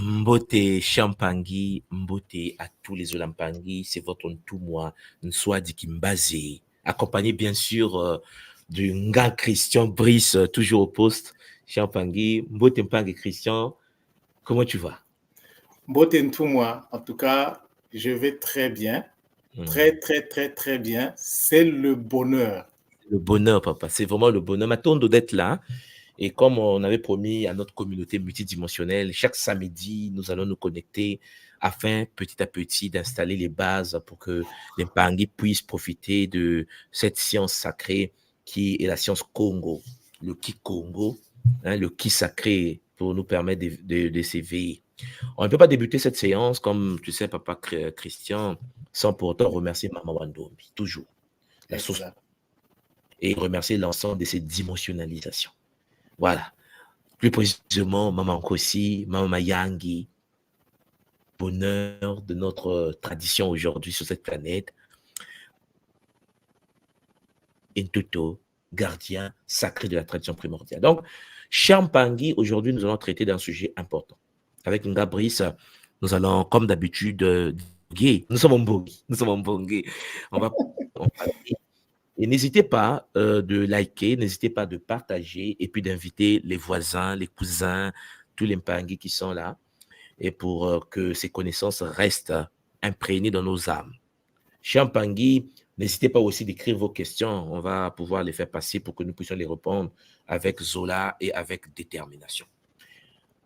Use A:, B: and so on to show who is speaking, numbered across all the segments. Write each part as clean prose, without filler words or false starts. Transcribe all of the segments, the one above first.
A: Mbote Champangi, Mbote à tous les Olampangi, c'est votre Ntumwa Nswadi Kimbaze, accompagné bien sûr du Nga Christian Brice, toujours au poste. Champangi, Mbote Mpangi Christian, comment tu vas?
B: Mbote Ntumwa, en tout cas, je vais très bien, très bien. C'est le bonheur.
A: Le bonheur, papa, c'est vraiment le bonheur. Matondo d'être là. Et comme on avait promis à notre communauté multidimensionnelle, chaque samedi, nous allons nous connecter afin petit à petit d'installer les bases pour que les Mpangi puissent profiter de cette science sacrée qui est la science Congo, le Ki Congo, le Ki sacré pour nous permettre de s'éveiller. On ne peut pas débuter cette séance, comme tu sais, papa Christian, sans pour autant remercier Maman Wandombi, toujours, la source, et remercier l'ensemble de ces dimensionnalisations. Voilà. Plus précisément, Maman Kosi, Maman Yangi, bonheur de notre tradition aujourd'hui sur cette planète. Ntoto, gardien sacré de la tradition primordiale. Donc, Champangi, aujourd'hui, nous allons traiter d'un sujet important. Avec Nga Brice, nous allons, comme d'habitude, nous sommes en Bongi. On va et n'hésitez pas de liker, n'hésitez pas de partager et puis d'inviter les voisins, les cousins, tous les Mpangi qui sont là et pour que ces connaissances restent imprégnées dans nos âmes. Champangi, n'hésitez pas aussi d'écrire vos questions. On va pouvoir les faire passer pour que nous puissions les répondre avec Zola et avec détermination.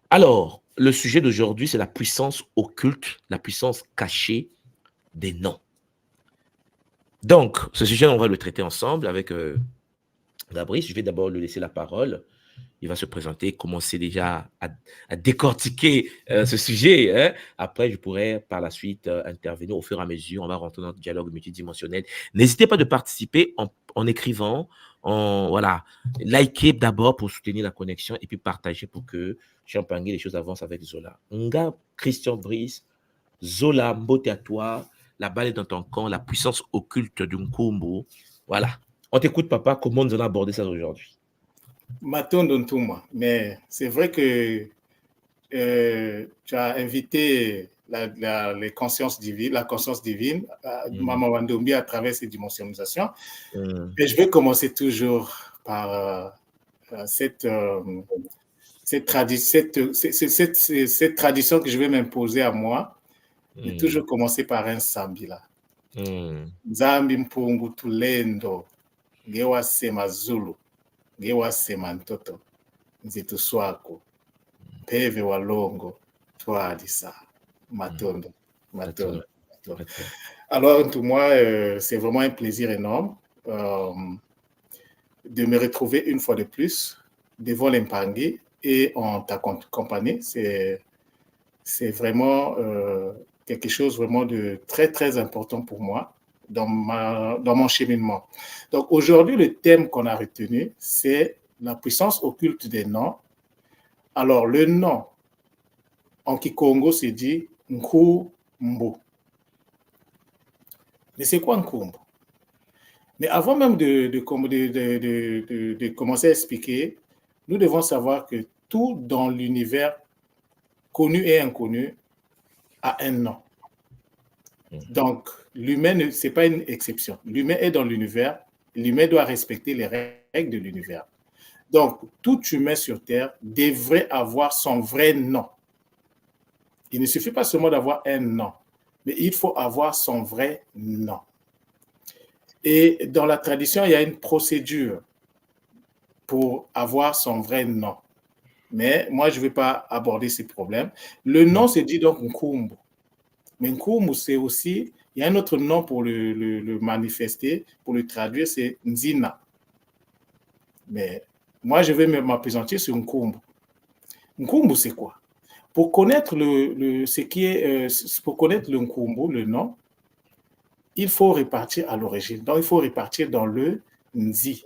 A: Alors, le sujet d'aujourd'hui, c'est la puissance occulte, la puissance cachée des noms. Donc, ce sujet, on va le traiter ensemble avec Gabriel. Je vais d'abord lui laisser la parole. Il va se présenter, commencer déjà à décortiquer ce sujet. Hein. Après, je pourrai par la suite intervenir au fur et à mesure. On va rentrer dans notre dialogue multidimensionnel. N'hésitez pas de participer en écrivant, voilà, likez d'abord pour soutenir la connexion et puis partager pour que Champangi, les choses avancent avec Zola. Nga, Christian Brice, Zola, Mbote à toi. La balle est dans ton camp, la puissance occulte d'un Nkumbu. Voilà. On t'écoute, papa. Comment nous allons aborder ça aujourd'hui?
B: Matondo Ntumwa, mais c'est vrai que tu as invité les consciences divines, la conscience divine, Maman Wandombi à travers ces dimensionnalisations. Et je vais commencer toujours par cette tradition que je vais m'imposer à moi, de toujours commencer par un Sambila. Nzambi mpungu tulendo, ngewa sema Zulu, ngewa sema Ntoto, nzitu swako, peve walongo, twalisa, matondo. Alors, pour moi, c'est vraiment un plaisir énorme de me retrouver une fois de plus devant les Mpangi et en ta compagnie. C'est vraiment quelque chose vraiment de très, très important pour moi dans mon cheminement. Donc, aujourd'hui, le thème qu'on a retenu, c'est la puissance occulte des noms. Alors, le nom, en Kikongo, c'est dit Nkumbu. Mais c'est quoi Nkumbu? Mais avant même de commencer à expliquer, nous devons savoir que tout dans l'univers, connu et inconnu, a un nom. Donc, l'humain, ce n'est pas une exception. L'humain est dans l'univers, l'humain doit respecter les règles de l'univers. Donc, tout humain sur Terre devrait avoir son vrai nom. Il ne suffit pas seulement d'avoir un nom, mais il faut avoir son vrai nom. Et dans la tradition, il y a une procédure pour avoir son vrai nom. Mais moi, je ne vais pas aborder ces problèmes. Le nom se dit donc Nkumbu. Mais Nkumbu, c'est aussi, il y a un autre nom pour le manifester, pour le traduire, c'est Nzina. Mais moi, je vais m'appesantir sur Nkumbu. Nkumbu, c'est quoi? Pour connaître pour connaître le Nkumbu, le nom, il faut repartir à l'origine. Donc, il faut repartir dans le Nzi,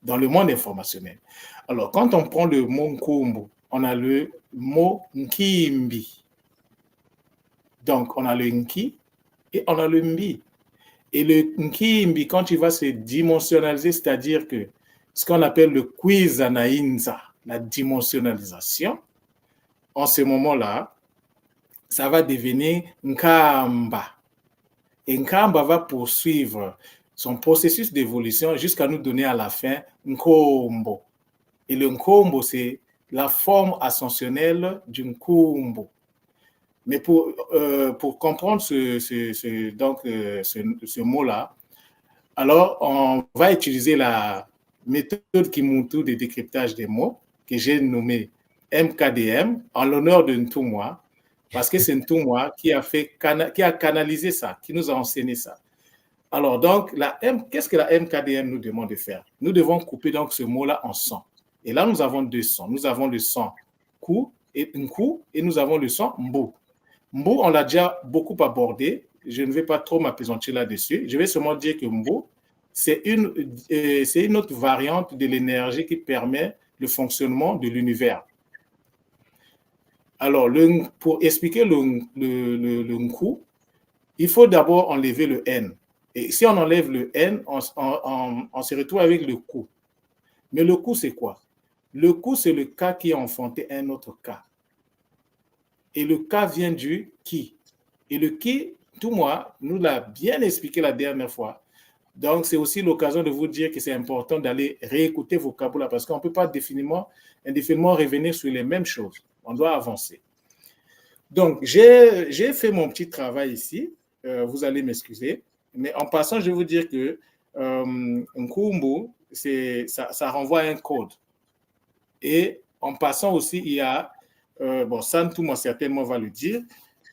B: dans le monde informationnel. Alors, quand on prend le mot Nkumbu, on a le mot Nkimbi. Donc, on a le Nki et on a le Mbi. Et le Nkimbi, quand il va se dimensionnaliser, c'est-à-dire que ce qu'on appelle le Kwizanainza, la dimensionnalisation, en ce moment-là, ça va devenir Nkamba. Et Nkamba va poursuivre son processus d'évolution jusqu'à nous donner à la fin Nkombo. Et le Nkombo, c'est la forme ascensionnelle du Nkumbo. Mais pour comprendre ce mot-là, alors on va utiliser la méthode Kimuntu de décryptage des mots que j'ai nommée MKDM en l'honneur de Ntumwa, parce que c'est Ntumwa qui a canalisé ça, qui nous a enseigné ça. Alors donc, qu'est-ce que la MKDM nous demande de faire? Nous devons couper donc ce mot-là en sons. Et là, nous avons deux sons. Nous avons le son Ku et Nku, et nous avons le son Mbu. Mbu, on l'a déjà beaucoup abordé. Je ne vais pas trop m'appesantir là-dessus. Je vais seulement dire que Mbu, c'est une autre variante de l'énergie qui permet le fonctionnement de l'univers. Alors, pour expliquer le Nku, il faut d'abord enlever le N. Et si on enlève le N, on se retrouve avec le Ku. Mais le Ku, c'est quoi? Le Ku, c'est le K qui a enfanté un autre K. Et le K vient du Ki. Et le Ki, tout moi, nous l'a bien expliqué la dernière fois. Donc, c'est aussi l'occasion de vous dire que c'est important d'aller réécouter vos vocabulaire parce qu'on ne peut pas indéfiniment revenir sur les mêmes choses. On doit avancer. Donc, j'ai fait mon petit travail ici. Vous allez m'excuser. Mais en passant, je vais vous dire que Nkumbu, ça renvoie à un code. Et en passant aussi, il y a, bon, Santou, moi, certainement va le dire,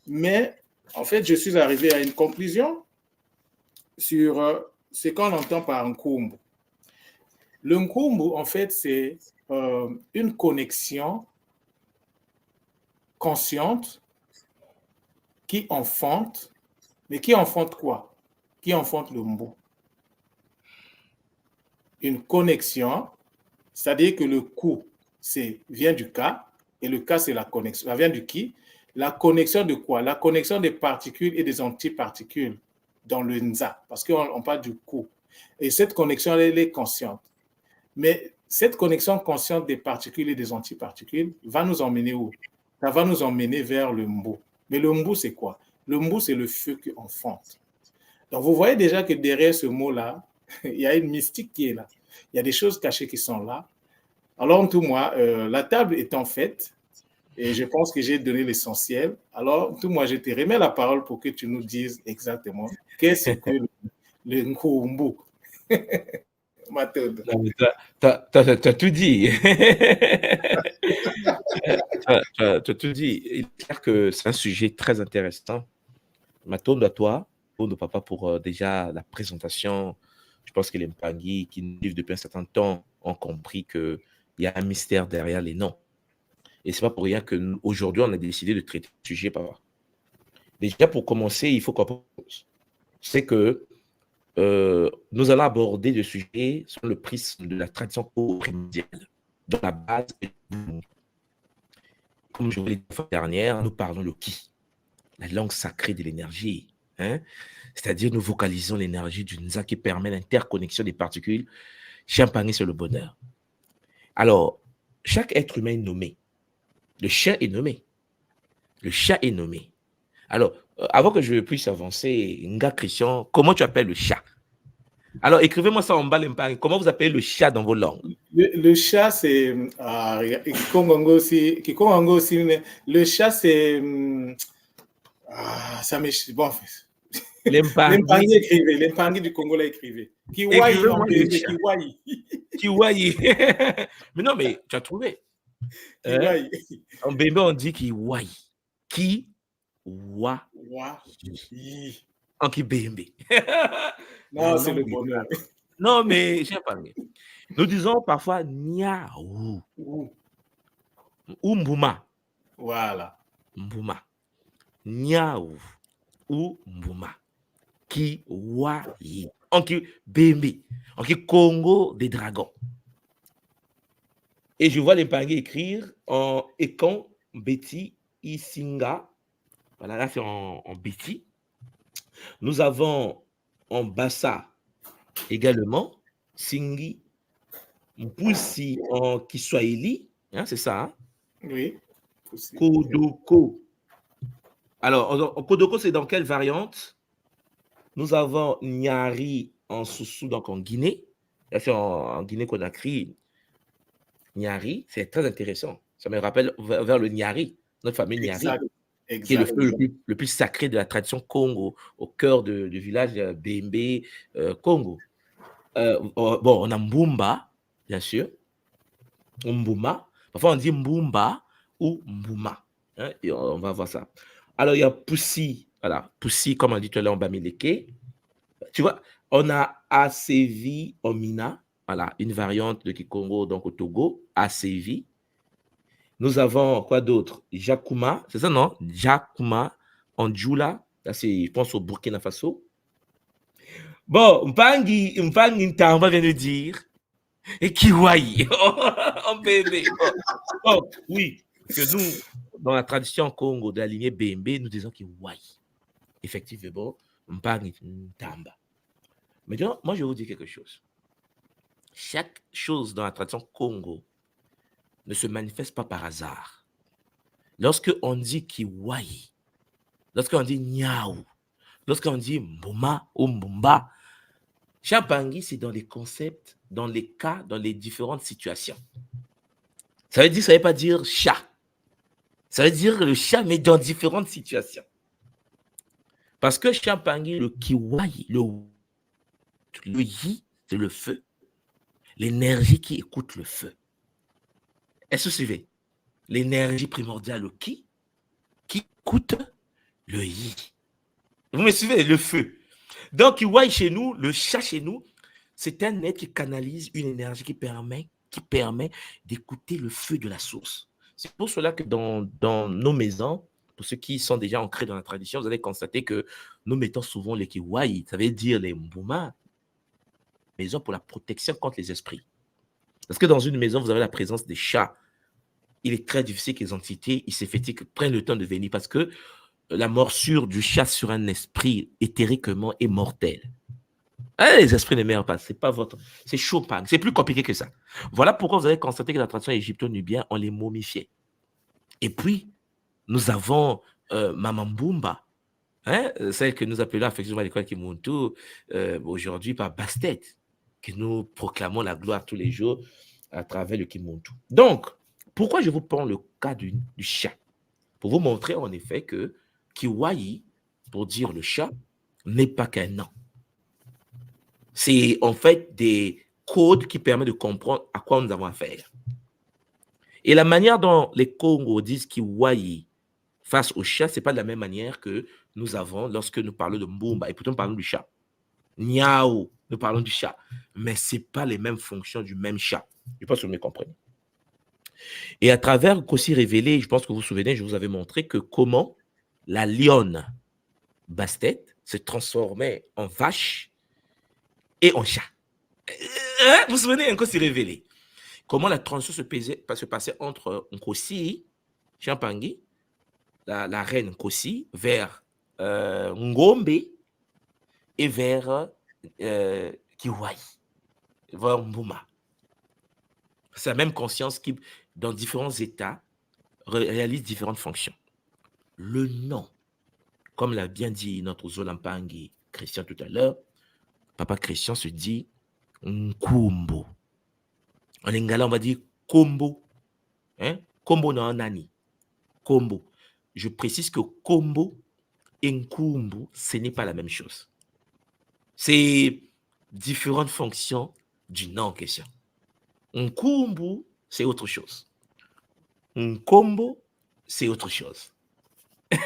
B: mais en fait, je suis arrivé à une conclusion sur ce qu'on entend par Nkumbu. Le Nkumbu, en fait, c'est une connexion consciente qui enfante, mais qui enfante quoi? Qui enfante le Mbu. Une connexion, c'est-à-dire que le Ku vient du K, et le K, c'est la connexion. Ça vient du Ki. La connexion de quoi? La connexion des particules et des antiparticules dans le Nza, parce qu'on parle du Ku. Et cette connexion, elle est consciente. Mais cette connexion consciente des particules et des antiparticules va nous emmener où? Ça va nous emmener vers le Mbu. Mais le Mbu, c'est quoi? Le Mbu, c'est le feu qui enfante. Donc, vous voyez déjà que derrière ce mot-là, il y a une mystique qui est là. Il y a des choses cachées qui sont là. Alors, en tout moi, la table étant faite, et je pense que j'ai donné l'essentiel. Alors, en tout moi, je te remets la parole pour que tu nous dises exactement qu'est-ce que le Nkumbu. Mathilde.
A: Tu as tout dit. Tu as tout dit. Il est clair que c'est un sujet très intéressant. Mathilde, à toi, de papa, pour déjà la présentation. Je pense que les Mpangui qui nous vivent depuis un certain temps ont compris qu'il y a un mystère derrière les noms. Et ce n'est pas pour rien qu'aujourd'hui, on a décidé de traiter le sujet, papa. Déjà, pour commencer, il faut qu'on c'est que nous allons aborder le sujet sur le prisme de la tradition primordiale, dans la base. Comme je vous l'ai dit la fois dernière, nous parlons le Ki, la langue sacrée de l'énergie. Hein? C'est-à-dire, nous vocalisons l'énergie du Nza qui permet l'interconnexion des particules. Champagne, c'est le bonheur. Alors, chaque être humain est nommé. Le chien est nommé. Le chat est nommé. Alors, avant que je puisse avancer, Nga Christian, comment tu appelles le chat? Alors, écrivez-moi ça en bas, comment vous appelez le chat dans vos langues?
B: Le chat, c'est... Kikongo aussi, le chat, c'est... ça me... Bon,
A: les
B: Mpangui écrivait, les Mpangui du Congo écrivait. Kiwai en bébé, Kiwai.
A: Kiwai. Mais non, mais tu as trouvé. Kiwai. En bébé, on dit Kiwai. Kiwai. En Kibembe.
B: Non, c'est le bonheur.
A: Non, mais j'ai parlé. Nous disons parfois Niaou. Ou Mbouma.
B: Voilà.
A: Mbouma. Niaou. Ou Mbouma. Kiwai. En Kibembe. En Congo des dragons. Et je vois les Mpangui écrire en Ekon, Betty, Isinga. Voilà, là c'est en Betty. Nous avons en Bassa également Singi, Mpoussi en Kiswahili, hein, c'est ça. Hein?
B: Oui.
A: Kodoko. Alors, Kodoko, c'est dans quelle variante? Nous avons Nyari en Soussou, donc en Guinée. En Guinée-Conakry, Nyari, c'est très intéressant. Ça me rappelle vers le Nyari, notre famille Nyari, qui est le feu le plus sacré de la tradition Congo, au cœur du village Bembe, Congo. Bon, on a Mbumba, bien sûr. Mbuma. Parfois, on dit Mbumba ou Mbuma. Hein, et on va voir ça. Alors, il y a Poussi. Voilà, Poussi, comme on dit tout à l'heure, en Bamileke. Tu vois, on a Asevi Omina. Voilà, une variante de Kikongo, donc au Togo. Asevi. Nous avons quoi d'autre? Jakuma, c'est ça, non? Jakuma en Djoula. Là, c'est, je pense, au Burkina Faso. Bon, Mpangi Ntamba vient de dire. Et Kiwai, en bébé. Oh, oui, que nous, dans la tradition Congo de la lignée BMB, nous disons Kiwai. Effectivement, Mpangi Ntamba. Mais donc, moi, je vais vous dire quelque chose. Chaque chose dans la tradition Congo ne se manifeste pas par hasard. Lorsque on dit Kiwai, lorsqu'on dit Niaou, lorsqu'on dit Mbuma ou Mbumba, Champangi, c'est dans les concepts, dans les cas, dans les différentes situations. Ça veut dire, ça ne veut pas dire chat. Ça veut dire le chat, mais dans différentes situations. Parce que Champangi, le Kiwai, le yi, c'est le feu. L'énergie qui écoute le feu. Est-ce que vous suivez? L'énergie primordiale, le qui écoute le yi. Vous me suivez? Le feu. Donc, Kiwai chez nous, le chat chez nous, c'est un être qui canalise une énergie qui permet d'écouter le feu de la source. C'est pour cela que dans nos maisons, pour ceux qui sont déjà ancrés dans la tradition, vous allez constater que nous mettons souvent les Kiwai, ça veut dire les Mbuma, maison pour la protection contre les esprits. Parce que dans une maison, vous avez la présence des chats. Il est très difficile que les entités, prennent le temps de venir parce que la morsure du chat sur un esprit éthériquement est mortelle. Les esprits ne meurent pas, c'est pas votre. C'est chaud, c'est plus compliqué que ça. Voilà pourquoi vous avez constaté que la tradition égypto-nubienne, on les momifiait. Et puis, nous avons Maman Mbumba, hein, celle que nous appelons affectueusement à l'école Kimuntu, aujourd'hui par Bastet, que nous proclamons la gloire tous les jours à travers le Kimuntu. Donc, pourquoi je vous prends le cas du chat? Pour vous montrer en effet que Kiwai, pour dire le chat, n'est pas qu'un nom. C'est en fait des codes qui permettent de comprendre à quoi nous avons affaire. Et la manière dont les Congos disent Kiwai face au chat, ce n'est pas de la même manière que nous avons lorsque nous parlons de Mbumba. Et pourtant, nous parlons du chat. Niao, nous parlons du chat. Mais ce n'est pas les mêmes fonctions du même chat. Je pense que vous me comprenez. Et à travers Kossi révélé, je pense que vous vous souvenez, je vous avais montré que comment la lionne Bastet se transformait en vache et en chat. Vous vous souvenez, Kossi révélé. Comment la transition se passait entre Nkosi, Champangi, la reine Nkosi, vers Ngombe et vers Kiwai, vers Mbuma. C'est la même conscience qui, dans différents états, réalise différentes fonctions. Le nom, comme l'a bien dit notre Zolampangi Christian tout à l'heure, Papa Christian se dit Nkumbo. En lingala, on va dire Kombo. Hein? Kombo na nani. Kombo. Je précise que Kombo et Nkumbo, ce n'est pas la même chose. C'est différentes fonctions du nom en question. Nkumbo, c'est autre chose. Nkombo, c'est autre chose.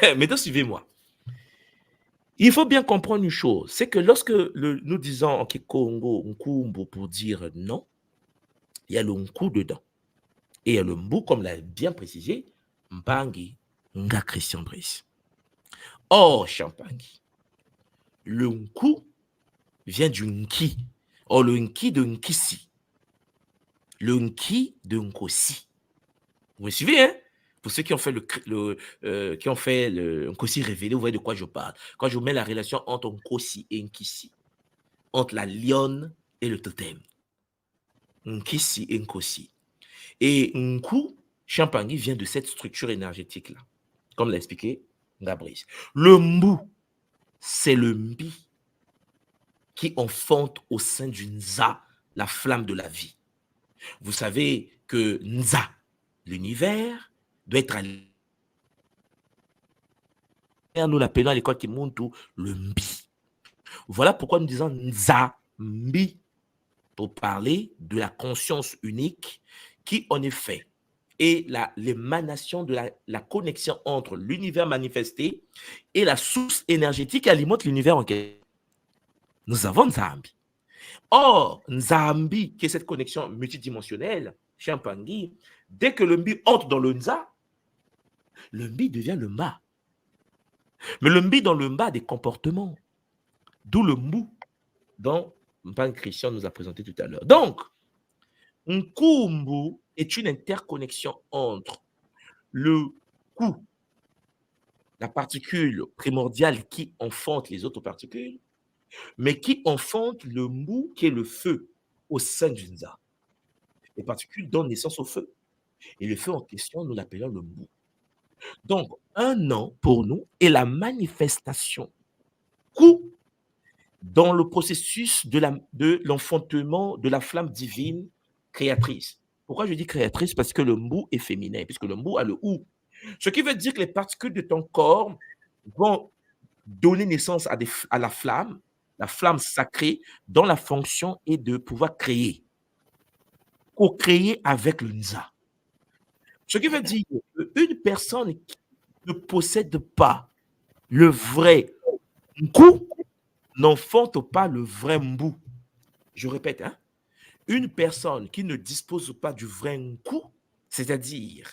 A: Maintenant, suivez-moi. Il faut bien comprendre une chose, c'est que lorsque nous disons en Kikongo, Nkumbo pour dire non, il y a le Nku dedans. Et il y a le Mbu, comme l'a bien précisé, Mpangi, Nga Christian Brice. Or, Champangi, le Nku vient du Nki. Or, le Nki de Nkisi. Le Nki de Nkosi. Vous me suivez, hein? Pour ceux qui ont fait le Nkosi révélé, vous voyez de quoi je parle. Quand je mets la relation entre Nkosi et Nkisi, entre la lionne et le totem. Nkisi et Nkosi. Et Nku Champangui vient de cette structure énergétique-là, comme l'a expliqué Gabriel. Le Mbu, c'est le Mbi qui enfante au sein du Nza la flamme de la vie. Vous savez que Nza, l'univers, doit être à nous l'appelons à l'école Kimuntu le Mbi. Voilà pourquoi nous disons Nza Mbi pour parler de la conscience unique qui, en effet, est l'émanation de la connexion entre l'univers manifesté et la source énergétique qui alimente l'univers en question. Nous avons Nzambi. Or, Nzambi, qui est cette connexion multidimensionnelle, Champangui, dès que le Mbi entre dans le Nza, le Mbi devient le Mba. Mais le Mbi dans le Mba a des comportements, d'où le Mbu dont Mpang Christian nous a présenté tout à l'heure. Donc, Nkumbu est une interconnexion entre le Ku, la particule primordiale qui enfante les autres particules, mais qui enfante le Mbu qui est le feu au sein du Nza. Les particules donnent naissance au feu. Et le feu en question, nous l'appelons le Mbu. Donc, un an, pour nous, est la manifestation Ku dans le processus de l'enfantement de la flamme divine créatrice. Pourquoi je dis créatrice? Parce que le Mbu est féminin, puisque le Mbu a le ou. Ce qui veut dire que les particules de ton corps vont donner naissance à la flamme sacrée, dont la fonction est de pouvoir créer, co-créer avec le Nza. Ce qui veut dire qu'une personne qui ne possède pas le vrai Nku n'enfante pas le vrai Mbu. Je répète, hein? Une personne qui ne dispose pas du vrai Nku, c'est-à-dire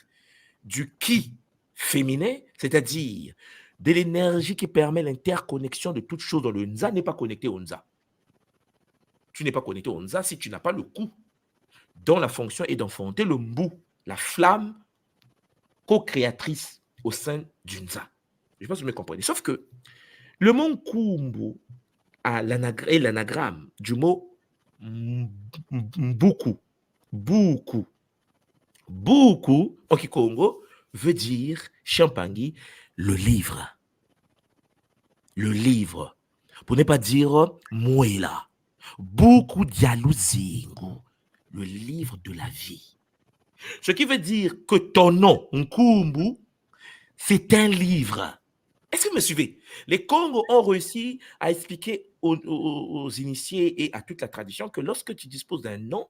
A: du Ki féminin, c'est-à-dire de l'énergie qui permet l'interconnexion de toutes choses dans le Nza, n'est pas connecté au Nza. Tu n'es pas connecté au Nza si tu n'as pas le Ku, dont la fonction est d'enfanter le Mbu, la flamme co-créatrice au sein du Nza. Je ne sais pas si vous me comprenez. Sauf que le mot Kumbu est l'anagramme du mot Mbuku. Buku. Buku, en Kikongo, veut dire, Champangui, le livre. Le livre. Pour ne pas dire Mouela. Buku Dialuzingu. Le livre de la vie. Ce qui veut dire que ton nom, Nkumbu, c'est un livre. Est-ce que vous me suivez? Les Congos ont réussi à expliquer aux initiés et à toute la tradition que lorsque tu disposes d'un nom,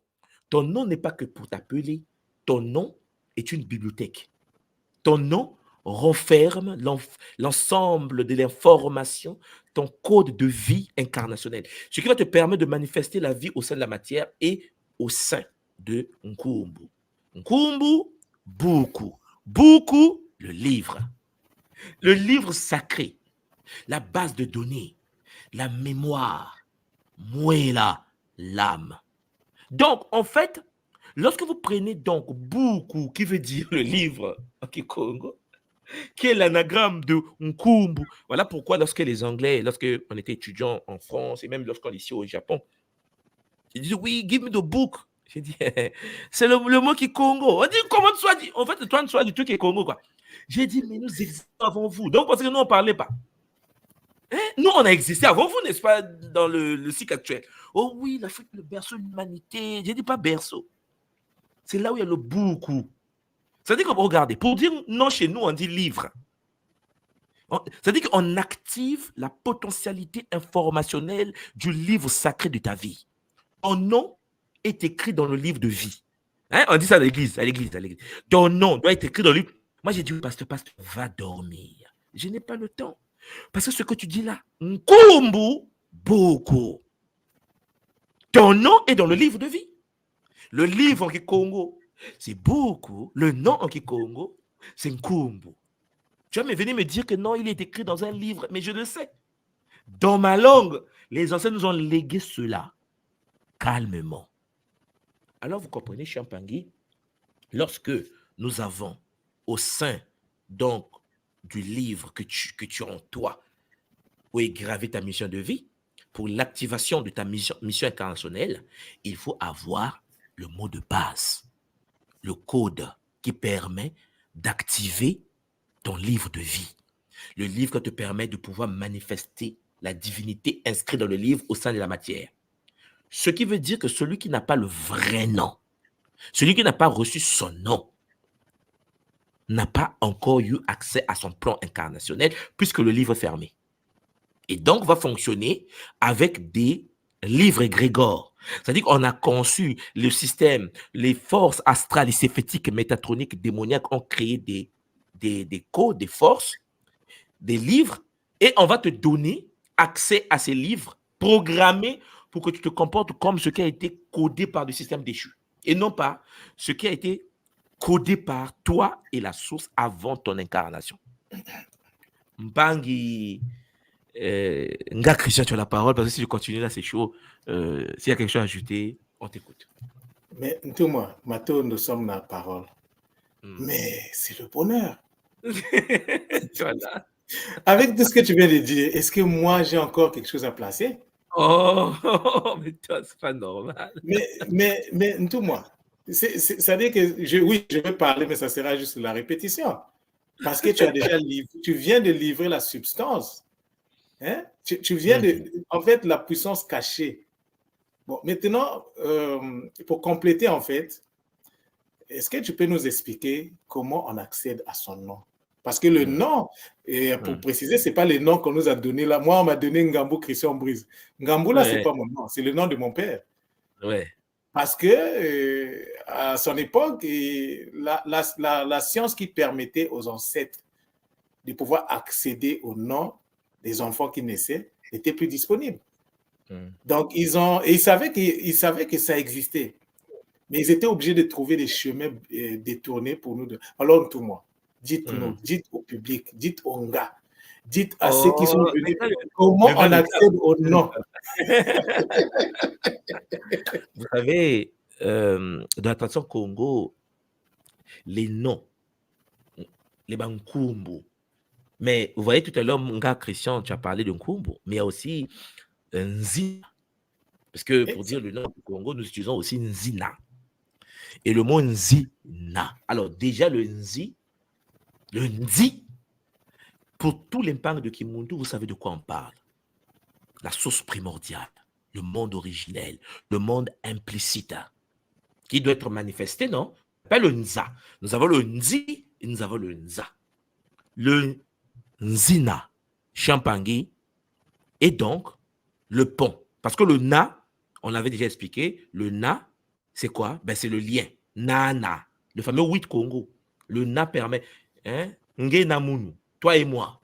A: ton nom n'est pas que pour t'appeler. Ton nom est une bibliothèque. Ton nom renferme l'ensemble de l'information, ton code de vie incarnationnel. Ce qui va te permettre de manifester la vie au sein de la matière et au sein de Nkumbu. Nkumbu, beaucoup. Beaucoup, le livre. Le livre sacré, la base de données, la mémoire, Mouela, l'âme. Donc, en fait, lorsque vous prenez donc beaucoup, qui veut dire le livre en Kikongo, qui est l'anagramme de Nkumbu, voilà pourquoi lorsque les Anglais, lorsque on était étudiant en France et même lorsqu'on est ici au Japon, ils disent oui, give me the book. J'ai dit, c'est le mot Kikongo. On dit, comment tu sois dit? En fait, toi, tu sois du truc Kikongo, quoi. J'ai dit, mais nous existons avant vous. Donc, parce que nous, on ne parlait pas. Hein? Nous, on a existé avant vous, n'est-ce pas, dans le cycle actuel. Oh oui, l'Afrique, le berceau de l'humanité. Je ne dis pas berceau. C'est là où il y a le beaucoup. C'est-à-dire que, regardez, pour dire non chez nous, on dit livre. C'est-à-dire qu'on active la potentialité informationnelle du livre sacré de ta vie. Ton nom est écrit dans le livre de vie. Hein? On dit ça à l'église. Ton nom doit être écrit dans le livre. Moi, j'ai dit, pasteur, va dormir. Je n'ai pas le temps. Parce que ce que tu dis là, Nkumbu, beaucoup. Ton nom est dans le livre de vie. Le livre en Kikongo, c'est beaucoup. Le nom en Kikongo, c'est Nkumbu. Tu vas me venir me dire que non, il est écrit dans un livre, mais je le sais. Dans ma langue, les anciens nous ont légué cela calmement. Alors, vous comprenez, Champangui, lorsque nous avons au sein donc du livre que tu as en toi, où est gravée ta mission de vie, pour l'activation de ta mission incarnationnelle, il faut avoir le mot de base, le code qui permet d'activer ton livre de vie. Le livre qui te permet de pouvoir manifester la divinité inscrite dans le livre au sein de la matière. Ce qui veut dire que celui qui n'a pas le vrai nom, celui qui n'a pas reçu son nom, n'a pas encore eu accès à son plan incarnationnel puisque le livre est fermé. Et donc va fonctionner avec des livres égrégores. C'est-à-dire qu'on a conçu le système, les forces astrales, et séphétiques, métatroniques, démoniaques ont créé des codes, des forces, des livres, et on va te donner accès à ces livres programmés pour que tu te comportes comme ce qui a été codé par le système déchu, et non pas ce qui a été codé par toi et la source avant ton incarnation. Mbangi, Nga Christian, tu as la parole, parce que si je continue là, c'est chaud. S'il y a quelque chose à ajouter, on t'écoute.
B: Mais tout moi, Mato, nous sommes dans la parole. Mais c'est le bonheur.
A: Voilà.
B: Avec tout ce que tu viens de dire, est-ce que moi, j'ai encore quelque chose à placer?
A: Oh, mais toi, c'est pas normal.
B: Mais tout moi, ça veut dire que oui, je vais parler, mais ça sera juste la répétition. Parce que tu as déjà tu viens de livrer la substance. Hein? Tu viens en fait, la puissance cachée. Bon, maintenant, pour compléter, en fait, est-ce que tu peux nous expliquer comment on accède à son nom? Parce que le nom, et pour préciser, ce n'est pas le nom qu'on nous a donné là. Moi, on m'a donné Ngambou Christian Brise. Ngambou, là, ce n'est pas mon nom, c'est le nom de mon père.
A: Ouais.
B: Parce que à son époque, la science qui permettait aux ancêtres de pouvoir accéder au nom des enfants qui naissaient n'était plus disponible. Donc, ils savaient que ça existait. Mais ils étaient obligés de trouver des chemins détournés pour nous. Alors, tout le monde, dites-nous, dites au public, dites aux gars, dites à ceux qui sont venus, comment on accède au nom.
A: Vous savez, dans la tradition Congo, les noms, les Bankumbu, mais vous voyez tout à l'heure, mon gars Christian, tu as parlé de Nkumbu, mais il y a aussi Nzina. Parce que pour dire le nom du Congo, nous utilisons aussi Nzina. Et le mot Nzina. Alors, déjà, le Nzi, pour tout l'impact de Kimuntu, vous savez de quoi on parle. La source primordiale, le monde originel, le monde implicite, qui doit être manifesté, non? Pas le Nza. Nous avons le Nzi et nous avons le Nza. Le Nzina, Champangui, et donc le pont. Parce que le Na, on l'avait déjà expliqué, le Na, c'est quoi? Ben, c'est le lien. Nana, le fameux 8 Congo. Le Na permet, hein? Nge Namunu, toi et moi.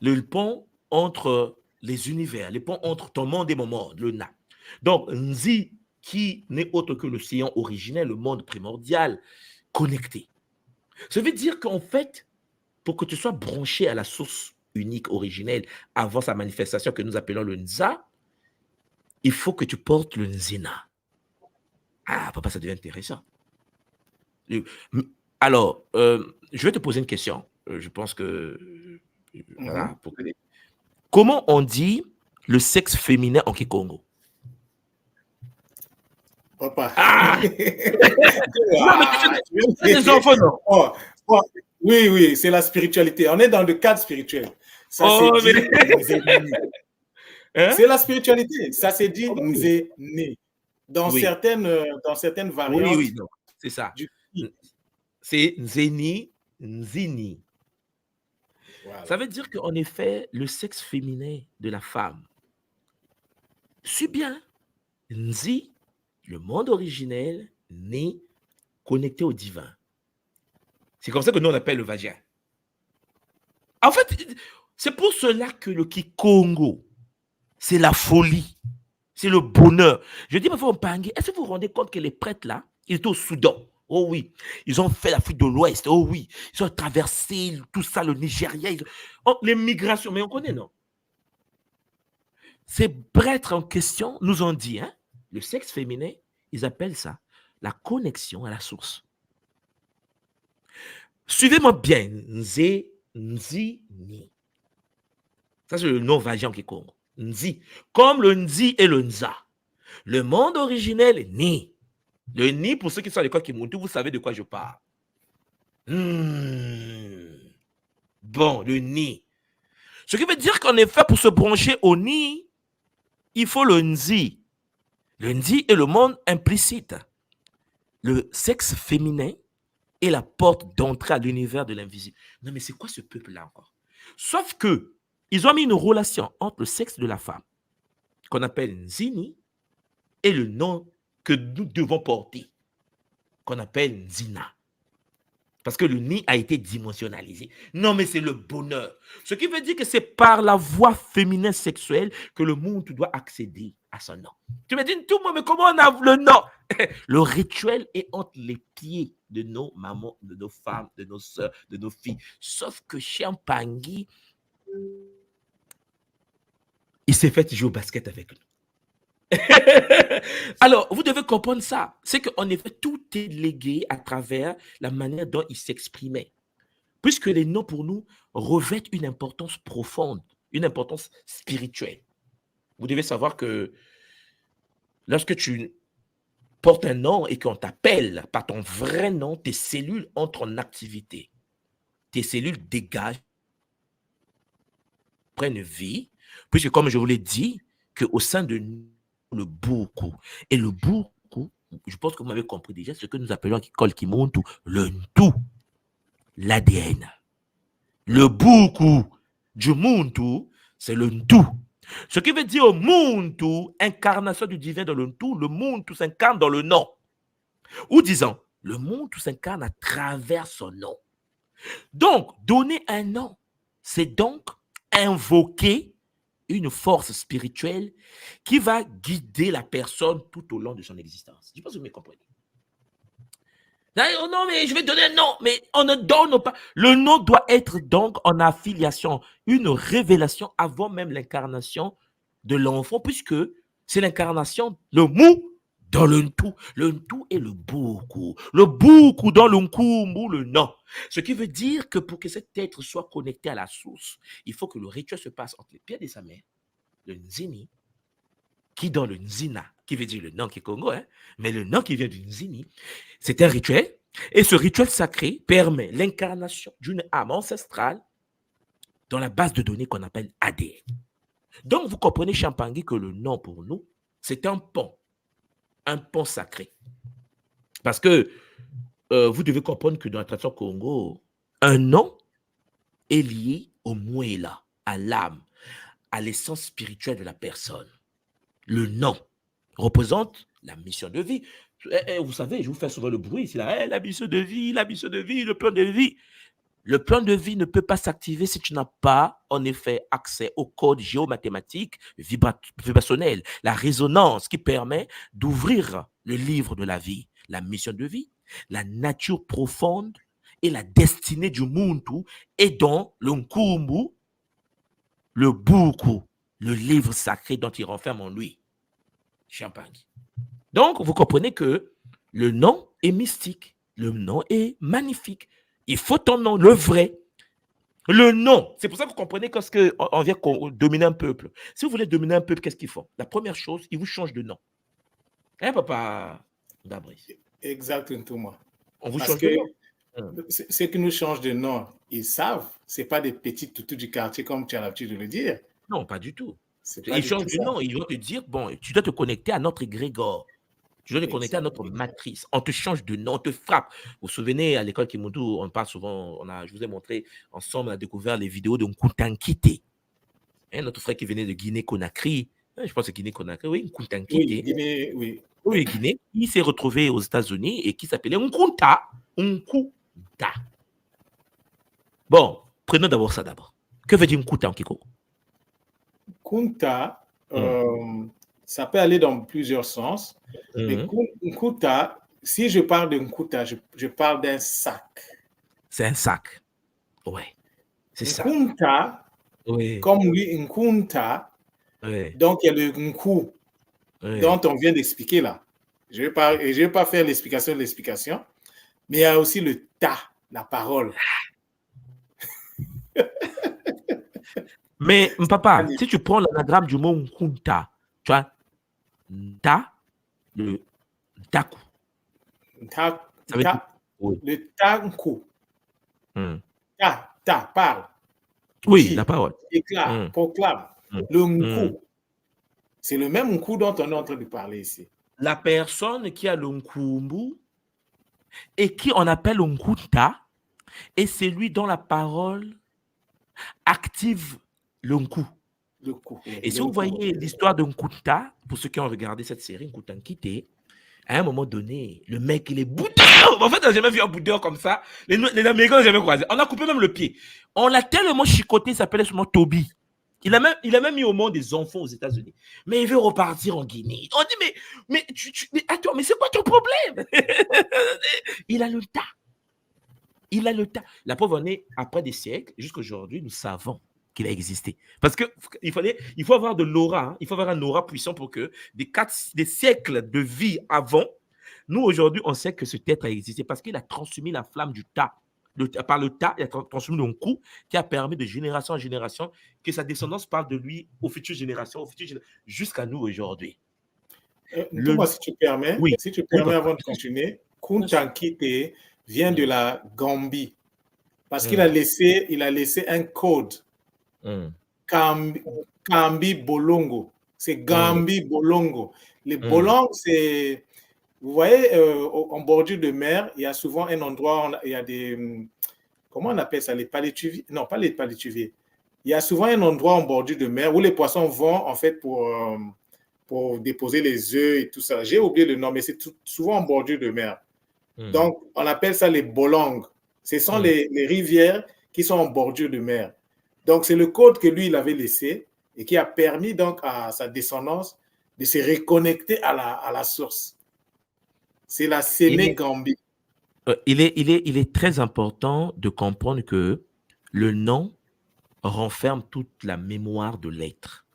A: Le pont entre les univers, le pont entre ton monde et mon monde, le Na. Donc, Nzi, qui n'est autre que le sillon originel, le monde primordial, connecté. Ça veut dire qu'en fait, pour que tu sois branché à la source unique, originelle, avant sa manifestation que nous appelons le Nza, il faut que tu portes le Nzina. Ah, papa, ça devient intéressant. Alors, je vais te poser une question. Je pense que... Voilà, comment on dit le sexe féminin en Kikongo?
B: Papa.
A: Ah! Non, mais les enfants, non.
B: Oui, c'est la spiritualité. On est dans le cadre spirituel. Ça c'est dit. C'est la spiritualité. Ça s'est dit Nzéné. Dans certaines variantes.
A: Oui, non, c'est ça. C'est Nzéni, Nzini. Voilà. Ça veut dire qu'en effet, le sexe féminin de la femme suit bien Nzi, le monde originel, né, connecté au divin. C'est comme ça que nous on appelle le vagin. En fait, c'est pour cela que le Kikongo, c'est la folie, c'est le bonheur. Je dis parfois au Pangé, est-ce que vous vous rendez compte que les prêtres là, ils étaient au Soudan? Oh oui, ils ont fait l'Afrique de l'Ouest. Oh oui, ils ont traversé tout ça, le Nigeria. Les migrations, mais on connaît, non? Ces prêtres en question nous ont dit, hein, le sexe féminin, ils appellent ça la connexion à la source. Suivez-moi bien. Nzi, Ni. Ça, c'est le nom vagin qui compte. Nzi. Comme le Nzi et le Nza. Le monde originel est né. Le Ni, pour ceux qui sont à l'école Kimuntu, vous savez de quoi je parle. Bon, le Ni. Ce qui veut dire qu'en effet, pour se brancher au Ni, il faut le Nzi. Le Nzi est le monde implicite. Le sexe féminin est la porte d'entrée à l'univers de l'invisible. Non, mais c'est quoi ce peuple-là encore? Sauf que ils ont mis une relation entre le sexe de la femme, qu'on appelle Nzini, et le nom que nous devons porter, qu'on appelle Nzina. Parce que le Ni a été dimensionnalisé. Non, mais c'est le bonheur. Ce qui veut dire que c'est par la voie féminine sexuelle que le monde doit accéder à son nom. Tu me dis, tout le monde, mais comment on a le nom? Le rituel est entre les pieds de nos mamans, de nos femmes, de nos soeurs, de nos filles. Sauf que Champangui, il s'est fait jouer au basket avec nous. Alors, vous devez comprendre ça. C'est qu'en effet, tout est légué à travers la manière dont il s'exprimait. Puisque les noms pour nous revêtent une importance profonde, une importance spirituelle. Vous devez savoir que lorsque tu portes un nom et qu'on t'appelle par ton vrai nom, tes cellules entrent en activité. Tes cellules dégagent, prennent vie, puisque comme je vous l'ai dit, qu'au sein de nous, le beaucoup. Et le beaucoup, je pense que vous m'avez compris déjà, ce que nous appelons à l'école Kimuntu, le tout, l'ADN. Le beaucoup du Muntu, c'est le tout. Ce qui veut dire Muntu, incarnation du divin dans le tout, le Muntu s'incarne dans le nom. Ou disons, le Muntu s'incarne à travers son nom. Donc, donner un nom, c'est donc invoquer une force spirituelle qui va guider la personne tout au long de son existence. Je pense que vous me comprenez. Oh non, mais je vais donner un nom, mais on ne donne pas. Le nom doit être donc en affiliation, une révélation avant même l'incarnation de l'enfant, puisque c'est l'incarnation, le mou dans le tout. Le tout est le beaucoup. Le beaucoup dans le nkumbu, le nom. Ce qui veut dire que pour que cet être soit connecté à la source, il faut que le rituel se passe entre les pieds de sa mère, le Nzini, qui dans le Nzina, qui veut dire le nom qui est Congo, hein, mais le nom qui vient du Nzini, c'est un rituel. Et ce rituel sacré permet l'incarnation d'une âme ancestrale dans la base de données qu'on appelle ADN. Donc, vous comprenez, Champangui, que le nom pour nous, c'est un pont sacré. Parce que vous devez comprendre que dans la tradition Congo, un nom est lié au Mouela, à l'âme, à l'essence spirituelle de la personne. Le nom représente la mission de vie. Vous savez, je vous fais souvent le bruit, c'est la mission de vie, le plan de vie. Le plan de vie ne peut pas s'activer si tu n'as pas, en effet, accès au code géomathématique vibrationnel, la résonance qui permet d'ouvrir le livre de la vie, la mission de vie, la nature profonde et la destinée du Muntu et dans le Nkumbu, le Buku, le livre sacré dont il renferme en lui. Champangui. Donc, vous comprenez que le nom est mystique, le nom est magnifique. Il faut ton nom, le vrai. Le nom, c'est pour ça que vous comprenez que on vient dominer un peuple. Si vous voulez dominer un peuple, qu'est-ce qu'ils font? La première chose, ils vous changent de nom. Hein, papa Dabris?
B: Exactement.
A: On vous
B: Parce
A: change
B: que
A: de nom.
B: ceux qui nous changent de nom, ils savent, ce n'est pas des petits toutous du quartier comme tu as l'habitude de le dire.
A: Non, pas du tout.
B: Pas
A: Ils changent de nom, ils vont te dire, bon, tu dois te connecter à notre égrégore. Tu dois te connecter à notre matrice. On te change de nom, on te frappe. Vous vous souvenez, à l'école Kimuntu, on parle souvent, je vous ai montré, ensemble, on a découvert les vidéos de Nkuntankite. Hein, notre frère qui venait de Guinée-Conakry, je pense que Guinée-Conakry, oui, Nkuntankite.
B: Oui, Guinée, oui.
A: Oui, Guinée, il s'est retrouvé aux États-Unis et qui s'appelait Nkunta. Nkunta. Bon, prenons d'abord ça d'abord. Que veut dire Nkunta en Kiko?
B: Nkunta, ça peut aller dans plusieurs sens. Mais Nkunta, si je parle de Nkunta, je parle d'un sac.
A: C'est un sac. Oui, c'est ça.
B: Nkunta, comme lui, Nkunta, donc il y a le Nku dont on vient d'expliquer là. Je ne vais pas faire l'explication de l'explication, mais il y a aussi le ta, la parole.
A: Mais papa, si tu prends l'anagramme du mot Nkunta, tu vois, ta, le taku. Ça veut dire... Oui.
B: Le tanku.
A: Hmm.
B: Parle.
A: Oui,
B: Dit,
A: la parole.
B: déclare,
A: Hmm.
B: proclame.
A: Hmm.
B: Le
A: Hmm.
B: nku. C'est le même nku dont on est en train de parler ici.
A: La personne qui a le nkumbu et qui on appelle nkuta est celui dont la parole active le nku.
B: Le coup.
A: Et si vous voyez l'histoire de Nkuta, pour ceux qui ont regardé cette série, Nkuta Nkité, à un moment donné, le mec, il est boudeur. En fait, on n'a jamais vu un boudeur comme ça. Les Américains n'ont jamais croisé. On a coupé même le pied. On l'a tellement chicoté, il s'appelait seulement Toby. Il a même mis au monde des enfants aux États-Unis. Mais il veut repartir en Guinée. On dit, mais attends, mais c'est quoi ton problème? Il a le tas. Il a le tas. La preuve en est, après des siècles, jusqu'à aujourd'hui, nous savons qu'il a existé. Parce qu'il faut avoir de l'aura, hein. Il faut avoir un aura puissant pour que des siècles de vie avant, nous aujourd'hui, on sait que cet être a existé parce qu'il a transmis la flamme du tas. Par le tas, il a transmis le coup qui a permis de génération en génération que sa descendance parle de lui aux futures générations, jusqu'à nous aujourd'hui.
B: Moi, si tu permets,
A: oui.
B: Avant de continuer, Kuntankite vient de la Gambie parce qu'il a laissé un code. Kambi Bolongo. C'est Gambi Bolongo. Les Bolongs, c'est... Vous voyez, en bordure de mer, il y a souvent un endroit, il y a des... Comment on appelle ça? Les palétuviers? Non, pas les palétuviers. Il y a souvent un endroit en bordure de mer où les poissons vont, en fait, pour déposer les œufs et tout ça. J'ai oublié le nom, mais c'est souvent en bordure de mer. Donc, on appelle ça les bolongs. Ce sont les rivières qui sont en bordure de mer. Donc, c'est le code que lui, il avait laissé et qui a permis donc à sa descendance de se reconnecter à la source. C'est la Sénégambie.
A: Il est très important de comprendre que le nom renferme toute la mémoire de l'être.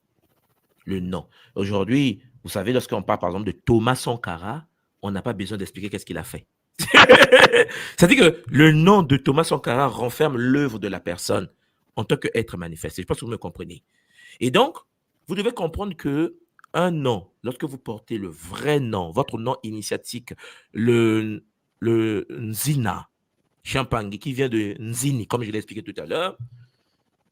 A: Le nom. Aujourd'hui, vous savez, lorsqu'on parle par exemple de Thomas Sankara, on n'a pas besoin d'expliquer qu'est-ce qu'il a fait. C'est-à-dire que le nom de Thomas Sankara renferme l'œuvre de la personne en tant qu'être manifesté. Je ne sais pas si vous me comprenez. Et donc, vous devez comprendre que un nom, lorsque vous portez le vrai nom, votre nom initiatique, le Nzina, Champangi, qui vient de Nzini, comme je l'ai expliqué tout à l'heure,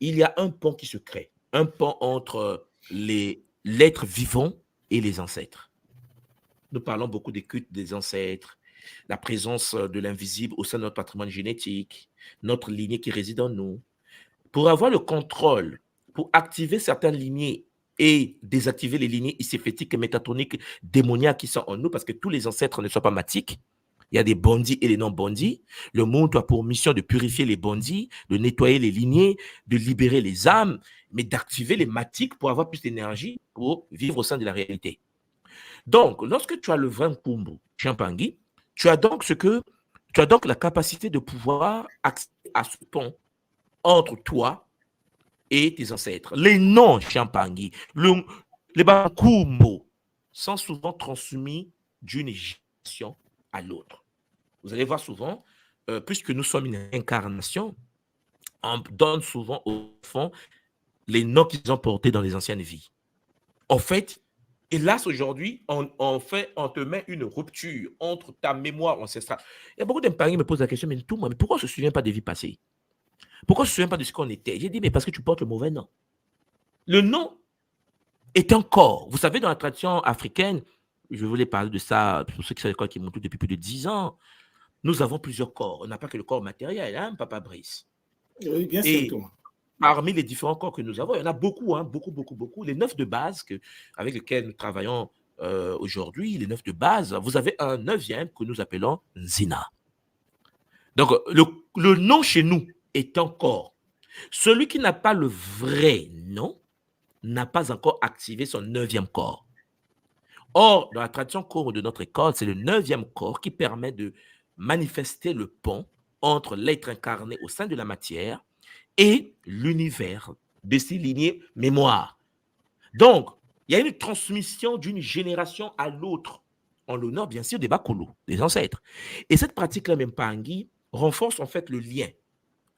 A: il y a un pont qui se crée, un pont entre l'être vivant et les ancêtres. Nous parlons beaucoup des cultes des ancêtres, la présence de l'invisible au sein de notre patrimoine génétique, notre lignée qui réside en nous. Pour avoir le contrôle, pour activer certaines lignées et désactiver les lignées iséphétiques et métatoniques démoniaques qui sont en nous, parce que tous les ancêtres ne sont pas matiques. Il y a des bondis et les non-bondis. Le monde a pour mission de purifier les bondis, de nettoyer les lignées, de libérer les âmes, mais d'activer les matiques pour avoir plus d'énergie pour vivre au sein de la réalité. Donc, lorsque tu as le vrai Nkumbu, Champangi, tu as donc la capacité de pouvoir accéder à ce pont entre toi et tes ancêtres. Les noms Champangi, les Bakumbo sont souvent transmis d'une génération à l'autre. Vous allez voir souvent, puisque nous sommes une incarnation, on donne souvent au fond les noms qu'ils ont portés dans les anciennes vies. En fait, hélas, aujourd'hui, on te met une rupture entre ta mémoire ancestrale. Il y a beaucoup d'Impangis qui me posent la question, mais pourquoi on ne se souvient pas des vies passées? Pourquoi on ne se souvient pas de ce qu'on était? J'ai dit, mais parce que tu portes le mauvais nom. Le nom est un corps. Vous savez, dans la tradition africaine, je voulais parler de ça pour ceux qui sont à l'école qui m'ont tout depuis plus de 10 ans, nous avons plusieurs corps. On n'a pas que le corps matériel, hein, Papa Brice?
B: Oui, bien sûr, Thomas.
A: Parmi les différents corps que nous avons, il y en a beaucoup, hein, beaucoup. Les 9 de base avec lesquels nous travaillons aujourd'hui, les 9 de base, vous avez un 9e que nous appelons Nzina. Donc, le nom chez nous est un corps. Celui qui n'a pas le vrai nom n'a pas encore activé son 9e corps. Or, dans la tradition corps de notre école, c'est le 9e corps qui permet de manifester le pont entre l'être incarné au sein de la matière et l'univers de ces lignées mémoire. Donc, il y a une transmission d'une génération à l'autre, en l'honneur, bien sûr, des Bakolo, des ancêtres. Et cette pratique-là, même Mpangi, renforce en fait le lien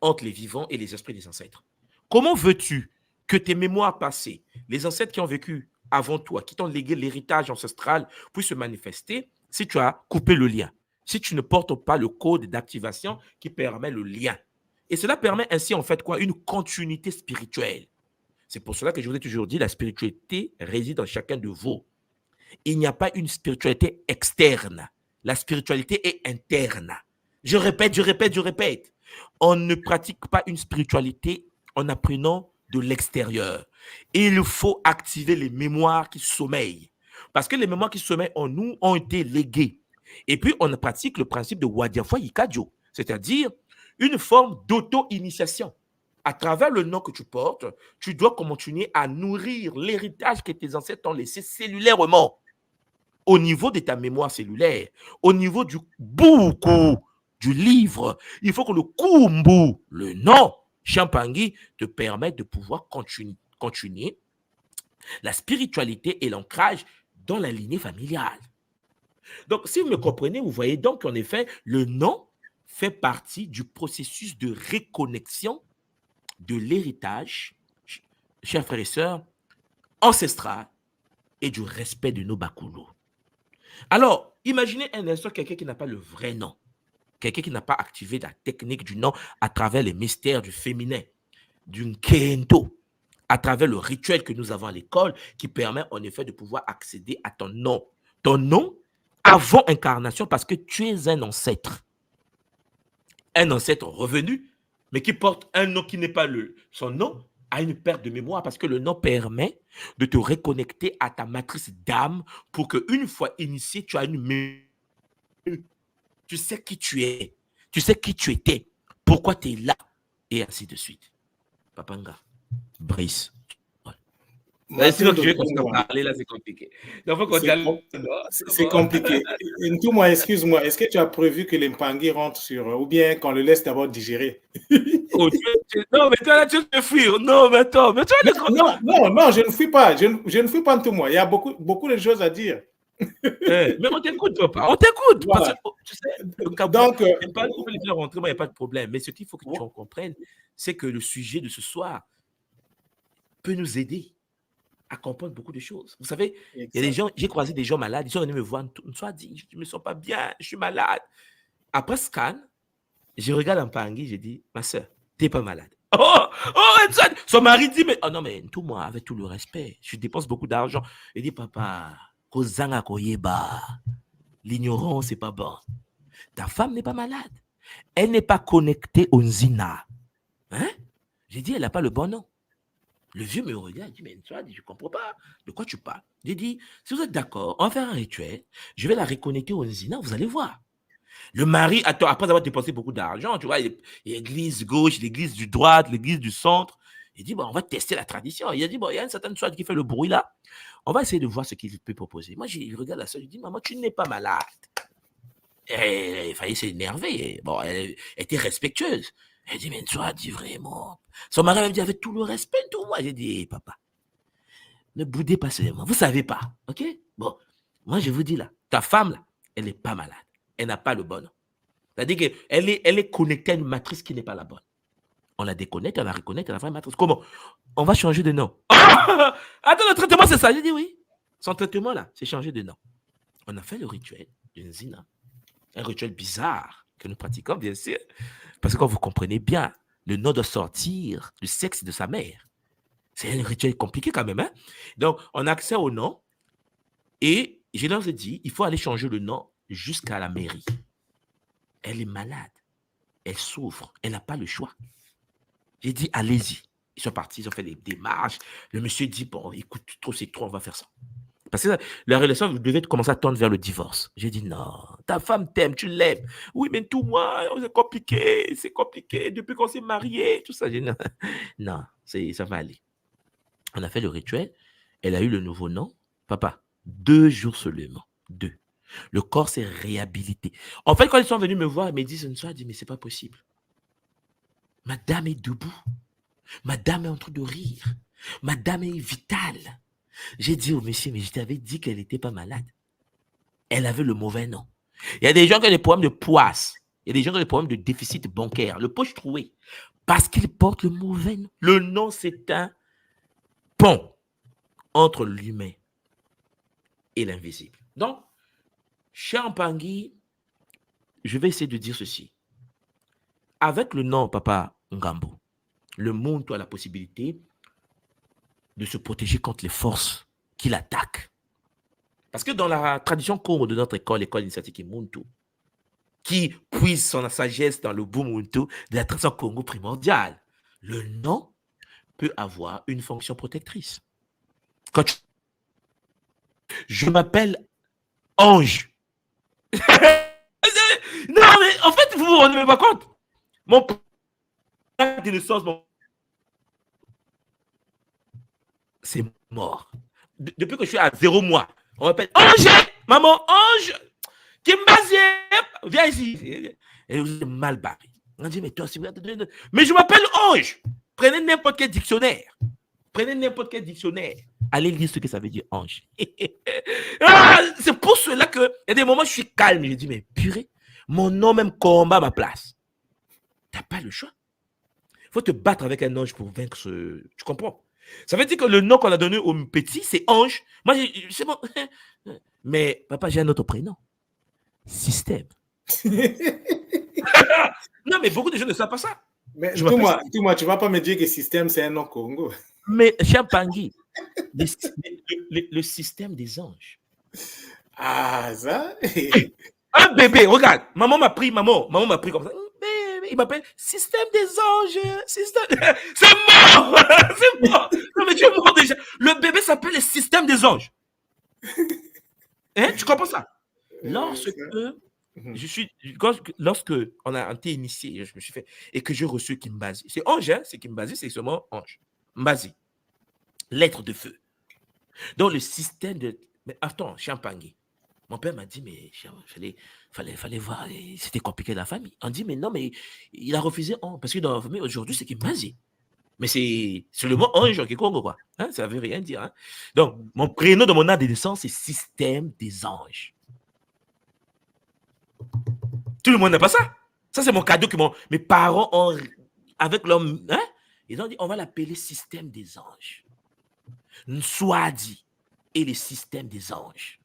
A: entre les vivants et les esprits des ancêtres. Comment veux-tu que tes mémoires passées, les ancêtres qui ont vécu avant toi, qui t'ont légué l'héritage ancestral, puissent se manifester si tu as coupé le lien? si tu ne portes pas le code d'activation qui permet le lien. Et cela permet ainsi, en fait, quoi? Une continuité spirituelle. C'est pour cela que je vous ai toujours dit, la spiritualité réside en chacun de vous. Il n'y a pas une spiritualité externe. La spiritualité est interne. Je répète, je répète, je répète. On ne pratique pas une spiritualité en apprenant de l'extérieur. Il faut activer les mémoires qui sommeillent. Parce que les mémoires qui sommeillent en nous ont été léguées. Et puis, on pratique le principe de Wadiafwa Yikadjo, c'est-à-dire une forme d'auto-initiation. À travers le nom que tu portes, tu dois continuer à nourrir l'héritage que tes ancêtres t'ont laissé cellulairement. Au niveau de ta mémoire cellulaire, au niveau du boukou, du livre, il faut que le kumbu, le nom, Champangui, te permette de pouvoir continuer la spiritualité et l'ancrage dans la lignée familiale. Donc, si vous me comprenez, vous voyez donc qu'en effet, le nom fait partie du processus de réconnexion de l'héritage, chers frères et sœurs, ancestral et du respect de nos bakulos. Alors, imaginez un instant quelqu'un qui n'a pas le vrai nom, quelqu'un qui n'a pas activé la technique du nom à travers les mystères du féminin, du nkento, à travers le rituel que nous avons à l'école qui permet en effet de pouvoir accéder à ton nom. Ton nom avant incarnation parce que tu es un ancêtre revenu, mais qui porte un nom qui n'est pas son nom, a une perte de mémoire parce que le nom permet de te reconnecter à ta matrice d'âme pour qu'une fois initié, tu as une mémoire. Tu sais qui tu es, tu sais qui tu étais, pourquoi tu es là, et ainsi de suite. Papanga, Brice. Sinon, tu veux continuer à parler, là, c'est compliqué.
B: C'est compliqué. Ntouma, excuse-moi, est-ce que tu as prévu que les Mpangui rentrent sur, ou bien qu'on le laisse d'abord digérer?
A: Non, mais toi, là, tu veux te fuir. Non, mais attends, mais toi,
B: non, je ne fuis pas. Je ne fuis pas, Ntouma. Il y a beaucoup de choses à dire.
A: Mais on t'écoute, papa. On t'écoute. Voilà. Parce que, tu sais, donc, il n'y a pas de problème. Mais ce qu'il faut que tu en comprennes, c'est que le sujet de ce soir peut nous aider à comprendre beaucoup de choses. Vous savez, il y a des gens, j'ai croisé des gens malades, ils sont venus me voir, une fois dit, je ne me sens pas bien, je suis malade. Après scan, je regarde un Pangui, je dis, ma soeur, tu n'es pas malade. Son mari dit, mais, oh non, mais tout moi, avec tout le respect, je dépense beaucoup d'argent. Il dit, papa, Kozanga Koyeba, l'ignorance, c'est pas bon. Ta femme n'est pas malade. Elle n'est pas connectée au Nzina. Hein? J'ai dit, elle n'a pas le bon nom. Le vieux me regarde, il dit, mais toi, je ne comprends pas de quoi tu parles. J'ai dit, si vous êtes d'accord, on va faire un rituel, je vais la reconnecter au Nzina, vous allez voir. Le mari, après avoir dépensé beaucoup d'argent, tu vois, l'église gauche, l'église du droite, l'église du centre, il dit, bon, on va tester la tradition. Il a dit, bon, il y a une certaine chose qui fait le bruit là, on va essayer de voir ce qu'il peut proposer. Moi, je regarde la soeur, je dis, maman, tu n'es pas malade. Elle failli s'énerver. Bon, elle était respectueuse. Elle dit, mais toi, dis vraiment. Son mari me dit, avec tout le respect, tout moi. J'ai dit, hey, papa, ne boudez pas seulement. Vous ne savez pas, ok? Bon, moi, je vous dis là, ta femme, là, elle n'est pas malade. Elle n'a pas le bon nom. C'est-à-dire qu'elle est connectée à une matrice qui n'est pas la bonne. On la déconnecte, on la reconnecte à la vraie matrice. Comment? On va changer de nom. Attends, le traitement, c'est ça. J'ai dit oui. Son traitement, là, c'est changer de nom. On a fait le rituel d'une zina. Un rituel bizarre que nous pratiquons, bien sûr. Parce que quand vous comprenez bien, le nom doit sortir du sexe de sa mère. C'est un rituel compliqué quand même. Hein? Donc, on a accès au nom. Et je leur ai dit, il faut aller changer le nom jusqu'à la mairie. Elle est malade. Elle souffre. Elle n'a pas le choix. J'ai dit, allez-y. Ils sont partis, ils ont fait des démarches. Le monsieur dit, bon, écoute, trop, c'est trop, on va faire ça. Parce que la relation devait commencer à tendre vers le divorce. J'ai dit, non, ta femme t'aime, tu l'aimes. Oui, mais tout, moi, c'est compliqué. Depuis qu'on s'est mariés, tout ça. J'ai dit, non, ça va aller. On a fait le rituel. Elle a eu le nouveau nom. Papa, 2 jours seulement. 2. Le corps s'est réhabilité. En fait, quand ils sont venus me voir, ils me disent, une dit, mais c'est pas possible. Madame est debout. Madame est en train de rire. Madame est vitale. J'ai dit au monsieur, mais je t'avais dit qu'elle n'était pas malade. Elle avait le mauvais nom. Il y a des gens qui ont des problèmes de poisse. Il y a des gens qui ont des problèmes de déficit bancaire. Le poche troué. Parce qu'ils portent le mauvais nom. Le nom, c'est un pont entre l'humain et l'invisible. Donc, cher Mpangui, je vais essayer de dire ceci. Avec le nom Papa Ngambo, le Muntu a la possibilité de se protéger contre les forces qui l'attaquent. Parce que dans la tradition Congo de notre école initiatique Muntu, qui puise son sagesse dans le Bumuntu de la tradition Congo primordiale, le nom peut avoir une fonction protectrice. Je m'appelle Ange. Non, mais en fait, vous ne vous rendez pas compte. Mon père de naissance, c'est mort. Depuis que je suis à 0 mois, on m'appelle Ange, maman, Ange, Kimbazie, viens ici. Et vous êtes mal barré. On dit, mais toi, si vous êtes... Mais je m'appelle Ange. Prenez n'importe quel dictionnaire. Allez lire ce que ça veut dire ange. C'est pour cela que, il y a des moments où je suis calme. Je dis, mais purée, mon nom même combat ma place. Tu n'as pas le choix. Il faut te battre avec un ange pour vaincre ce... Tu comprends? Ça veut dire que le nom qu'on a donné au petit, c'est ange. Moi, c'est bon. Mais papa, j'ai un autre prénom. Système. Non, mais beaucoup de gens ne savent pas ça.
B: Mais dis-moi, tu ne vas pas me dire que système, c'est un nom Congo.
A: Mais Champangui, le système des anges.
B: Ah, ça?
A: Un bébé, regarde, maman m'a pris comme ça. Il m'appelle système des anges. C'est mort. C'est mort. Non, mais tu es mort déjà. Le bébé s'appelle le système des anges. Hein, tu comprends ça? Lorsque on a été initié, je me suis fait, et que j'ai reçu Kimbazi. C'est ange, hein? C'est Kimbazi, c'est seulement ange. Mbazi. Lettre de feu. Donc le système de... Mais attends, Champangui. Mon père m'a dit, mais fallait voir, c'était compliqué la famille. On dit, mais non, mais il a refusé parce que dans la famille, aujourd'hui, c'est Kimbazi. Mais c'est le mot ange qui est Congo, quoi. Hein, ça ne veut rien dire. Hein? Donc, mon prénom de mon âge de naissance, c'est système des anges. Tout le monde n'a pas ça. Ça, c'est mon cadeau que mes parents ont, avec l'homme, hein? Ils ont dit, on va l'appeler système des anges. Nswadi est le système des anges.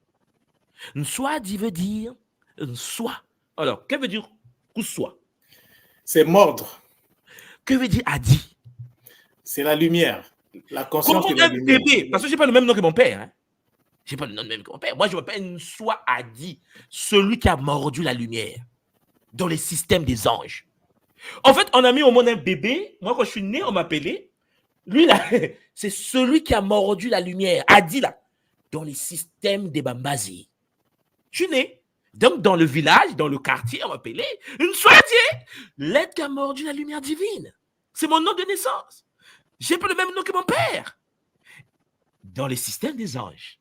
A: Nswadi veut dire Nswa. Alors, que veut dire Kouswa?
B: C'est mordre.
A: Que veut dire Adi?
B: C'est la lumière. La conscience de la lumière.
A: Bébé, parce que je n'ai pas le même nom que mon père. Hein? Je n'ai pas le nom même que mon père. Moi, je m'appelle Nswa Adi, celui qui a mordu la lumière dans les systèmes des anges. En fait, on a mis au monde un bébé. Moi, quand je suis né, on m'appelait. Lui, là, c'est celui qui a mordu la lumière. Adi, là, dans les systèmes des Bambazi. Je suis né. Donc, dans le village, dans le quartier, on m'appelait une soirée, l'être qui a mordu la lumière divine. C'est mon nom de naissance. J'ai pas le même nom que mon père. Dans les systèmes des anges.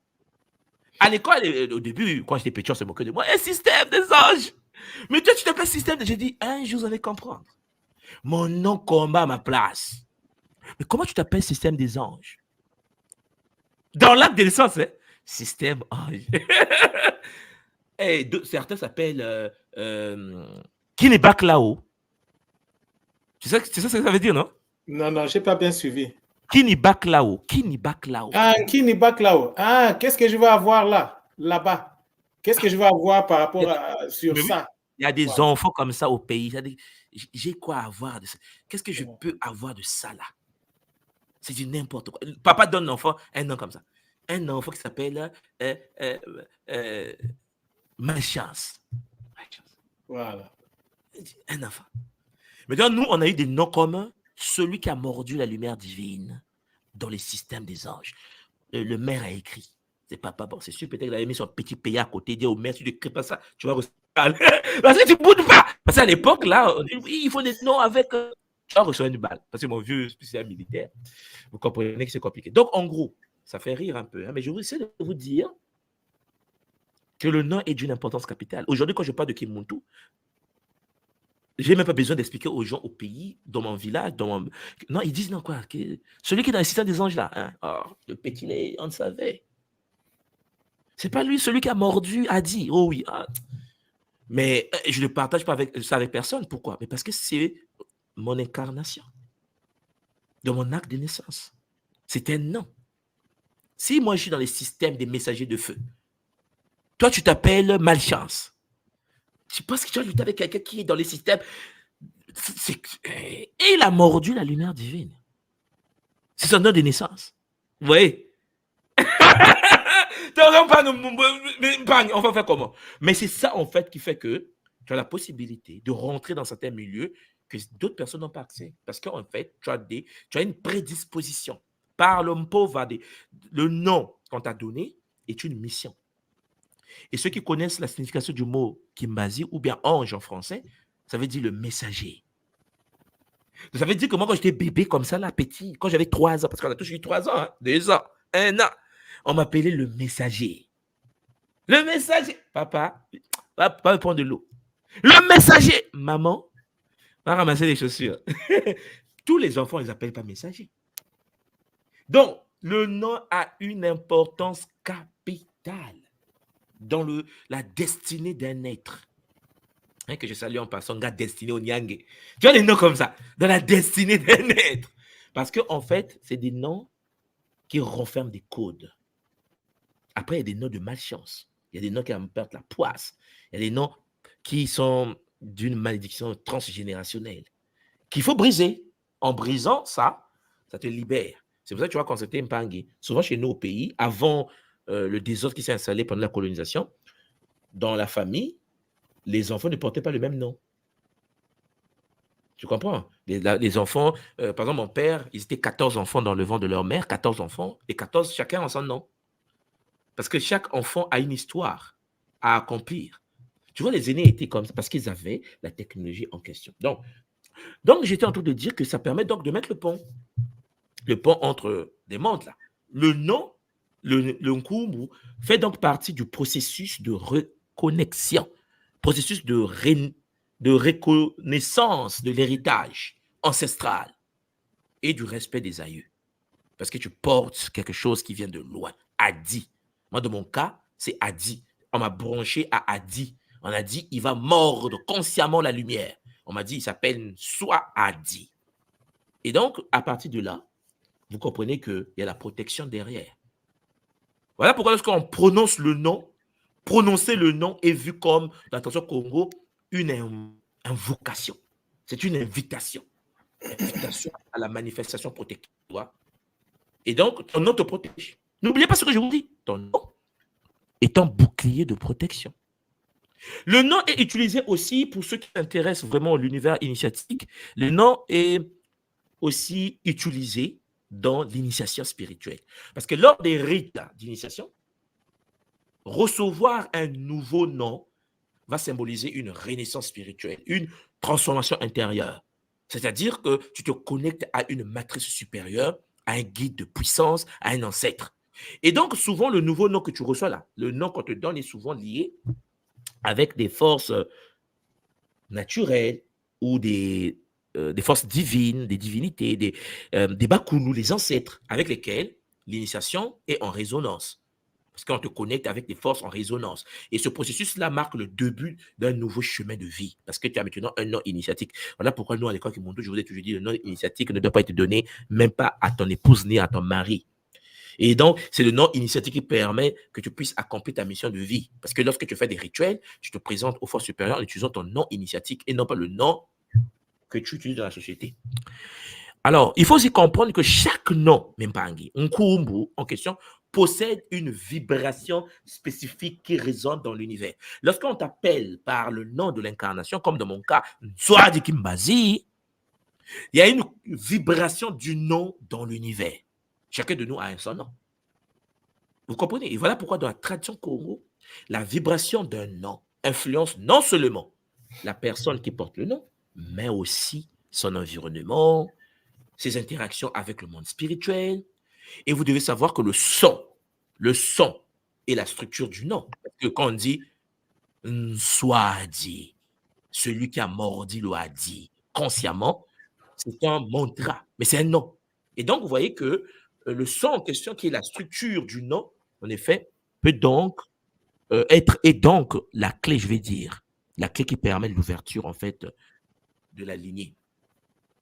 A: À l'école, au début, quand j'étais petit, on se moquait de moi. Un système des anges. Mais toi, tu t'appelles système. J'ai dit, un jour, vous allez comprendre. Mon nom combat ma place. Mais comment tu t'appelles système des anges? Dans l'acte de naissance, hein? Système ange. Et certains s'appellent Kinibaklao. C'est ça que ça veut dire, non?
B: Non, je n'ai pas bien suivi.
A: Kinibaklao.
B: Ah, Kinibaklao. Ah, qu'est-ce que je vais avoir là-bas? Qu'est-ce que je vais avoir par rapport sur ça?
A: Il y a des enfants comme ça au pays. J'ai quoi avoir de ça? Qu'est-ce que je peux avoir de ça là? C'est du n'importe quoi. Papa donne l'enfant un nom comme ça. Un enfant qui s'appelle Malchance.
B: Voilà.
A: Un enfant. Maintenant, nous, on a eu des noms communs. Celui qui a mordu la lumière divine dans les systèmes des anges. Le maire a écrit. C'est papa. Bon, c'est sûr, peut-être qu'il avait mis son petit pays à côté. Il dit au maire, tu ne crées pas ça, tu vas recevoir. Parce que tu ne boudes pas. Parce qu'à l'époque, là, il faut des noms avec. Tu vas recevoir une balle. Parce que mon vieux spécial militaire, vous comprenez que c'est compliqué. Donc, en gros, ça fait rire un peu. Hein, mais je vais essayer de vous dire que le nom est d'une importance capitale. Aujourd'hui, quand je parle de Kim Muntu, je n'ai même pas besoin d'expliquer aux gens au pays, dans mon village, Non, ils disent non quoi. Celui qui est dans le système des anges là, hein? Oh, le petit lait, on le savait. C'est pas lui, celui qui a mordu, a dit. Oh oui. Ah. Mais je ne partage pas ça avec personne. Pourquoi? Mais parce que c'est mon incarnation. De mon acte de naissance. C'est un nom. Si moi je suis dans les systèmes des messagers de feu, toi tu t'appelles Malchance. Tu penses que tu vas lutter avec quelqu'un qui est dans les systèmes. Et il a mordu la lumière divine. C'est son nom de naissance. Vous voyez? On va faire comment? Mais c'est ça, en fait, qui fait que tu as la possibilité de rentrer dans certains milieux que d'autres personnes n'ont pas accès. Parce qu'en fait, tu as une prédisposition. Par le pauvre, le nom qu'on t'a donné est une mission. Et ceux qui connaissent la signification du mot Kimbazi ou bien ange en français, ça veut dire le messager. Ça veut dire que moi, quand j'étais bébé comme ça, là, petit, quand j'avais 3 ans, parce qu'on a tous eu 3 ans, hein, 2 ans, 1 an, on m'appelait le messager. Le messager. Papa, va me prendre de l'eau. Le messager. Maman, va ramasser les chaussures. Tous les enfants, ils n'appellent pas messager. Donc, le nom a une importance capitale dans la destinée d'un être. Hein, que je salue en passant, gars destiné au Nyangé. Tu vois des noms comme ça, dans la destinée d'un être. Parce qu'en fait, c'est des noms qui renferment des codes. Après, il y a des noms de malchance. Il y a des noms qui perdent la poisse. Il y a des noms qui sont d'une malédiction transgénérationnelle qu'il faut briser. En brisant ça, ça te libère. C'est pour ça que tu vois, quand c'était Mpangi, souvent chez nous au pays, avant le désordre qui s'est installé pendant la colonisation, dans la famille, les enfants ne portaient pas le même nom. Tu comprends? Les enfants, par exemple, mon père, ils étaient 14 enfants dans le ventre de leur mère, 14 enfants, et 14, chacun en son nom. Parce que chaque enfant a une histoire à accomplir. Tu vois, les aînés étaient comme ça parce qu'ils avaient la technologie en question. Donc j'étais en train de dire que ça permet donc de mettre le pont entre des mondes là. Le nom, le Nkumbu, fait donc partie du processus de reconnexion, processus de reconnaissance de l'héritage ancestral et du respect des aïeux. Parce que tu portes quelque chose qui vient de loin. Adi. Moi, dans mon cas, c'est Adi. On m'a branché à Adi. On a dit, il va mordre consciemment la lumière. On m'a dit, il s'appelle Soit Adi. Et donc, à partir de là, vous comprenez qu'il y a la protection derrière. Voilà pourquoi lorsqu'on prononce le nom, prononcer le nom est vu comme, dans la tradition Congo, une invocation. C'est une invitation. Invitation à la manifestation protectoire. Et donc, ton nom te protège. N'oubliez pas ce que je vous dis. Ton nom est un bouclier de protection. Le nom est utilisé aussi pour ceux qui s'intéressent vraiment à l'univers initiatique. Le nom est aussi utilisé dans l'initiation spirituelle. Parce que lors des rites d'initiation, recevoir un nouveau nom va symboliser une renaissance spirituelle, une transformation intérieure. C'est-à-dire que tu te connectes à une matrice supérieure, à un guide de puissance, à un ancêtre. Et donc, souvent, le nouveau nom que tu reçois là, le nom qu'on te donne est souvent lié avec des forces naturelles ou des forces divines, des divinités, des Bakunu, les ancêtres, avec lesquels l'initiation est en résonance. Parce qu'on te connecte avec des forces en résonance. Et ce processus-là marque le début d'un nouveau chemin de vie. Parce que tu as maintenant un nom initiatique. Voilà pourquoi nous, à l'école Kimondo, je vous ai toujours dit, le nom initiatique ne doit pas être donné même pas à ton épouse ni à ton mari. Et donc, c'est le nom initiatique qui permet que tu puisses accomplir ta mission de vie. Parce que lorsque tu fais des rituels, tu te présentes aux forces supérieures en utilisant ton nom initiatique et non pas le nom que tu utilises dans la société. Alors, il faut aussi comprendre que chaque nom, Mpangi, Nkumbu en question, possède une vibration spécifique qui résonne dans l'univers. Lorsqu'on t'appelle par le nom de l'incarnation, comme dans mon cas, Nzwadi Kimbazi, il y a une vibration du nom dans l'univers. Chacun de nous a un son nom. Vous comprenez? Et voilà pourquoi dans la tradition Congo, la vibration d'un nom influence non seulement la personne qui porte le nom, mais aussi son environnement, ses interactions avec le monde spirituel. Et vous devez savoir que le son est la structure du nom. Parce que quand on dit Nswadi, celui qui a mordi le a dit consciemment, c'est un mantra, mais c'est un nom. Et donc, vous voyez que le son en question, qui est la structure du nom, en effet, peut donc être, et donc la clé, je vais dire, la clé qui permet l'ouverture, en fait, de la lignée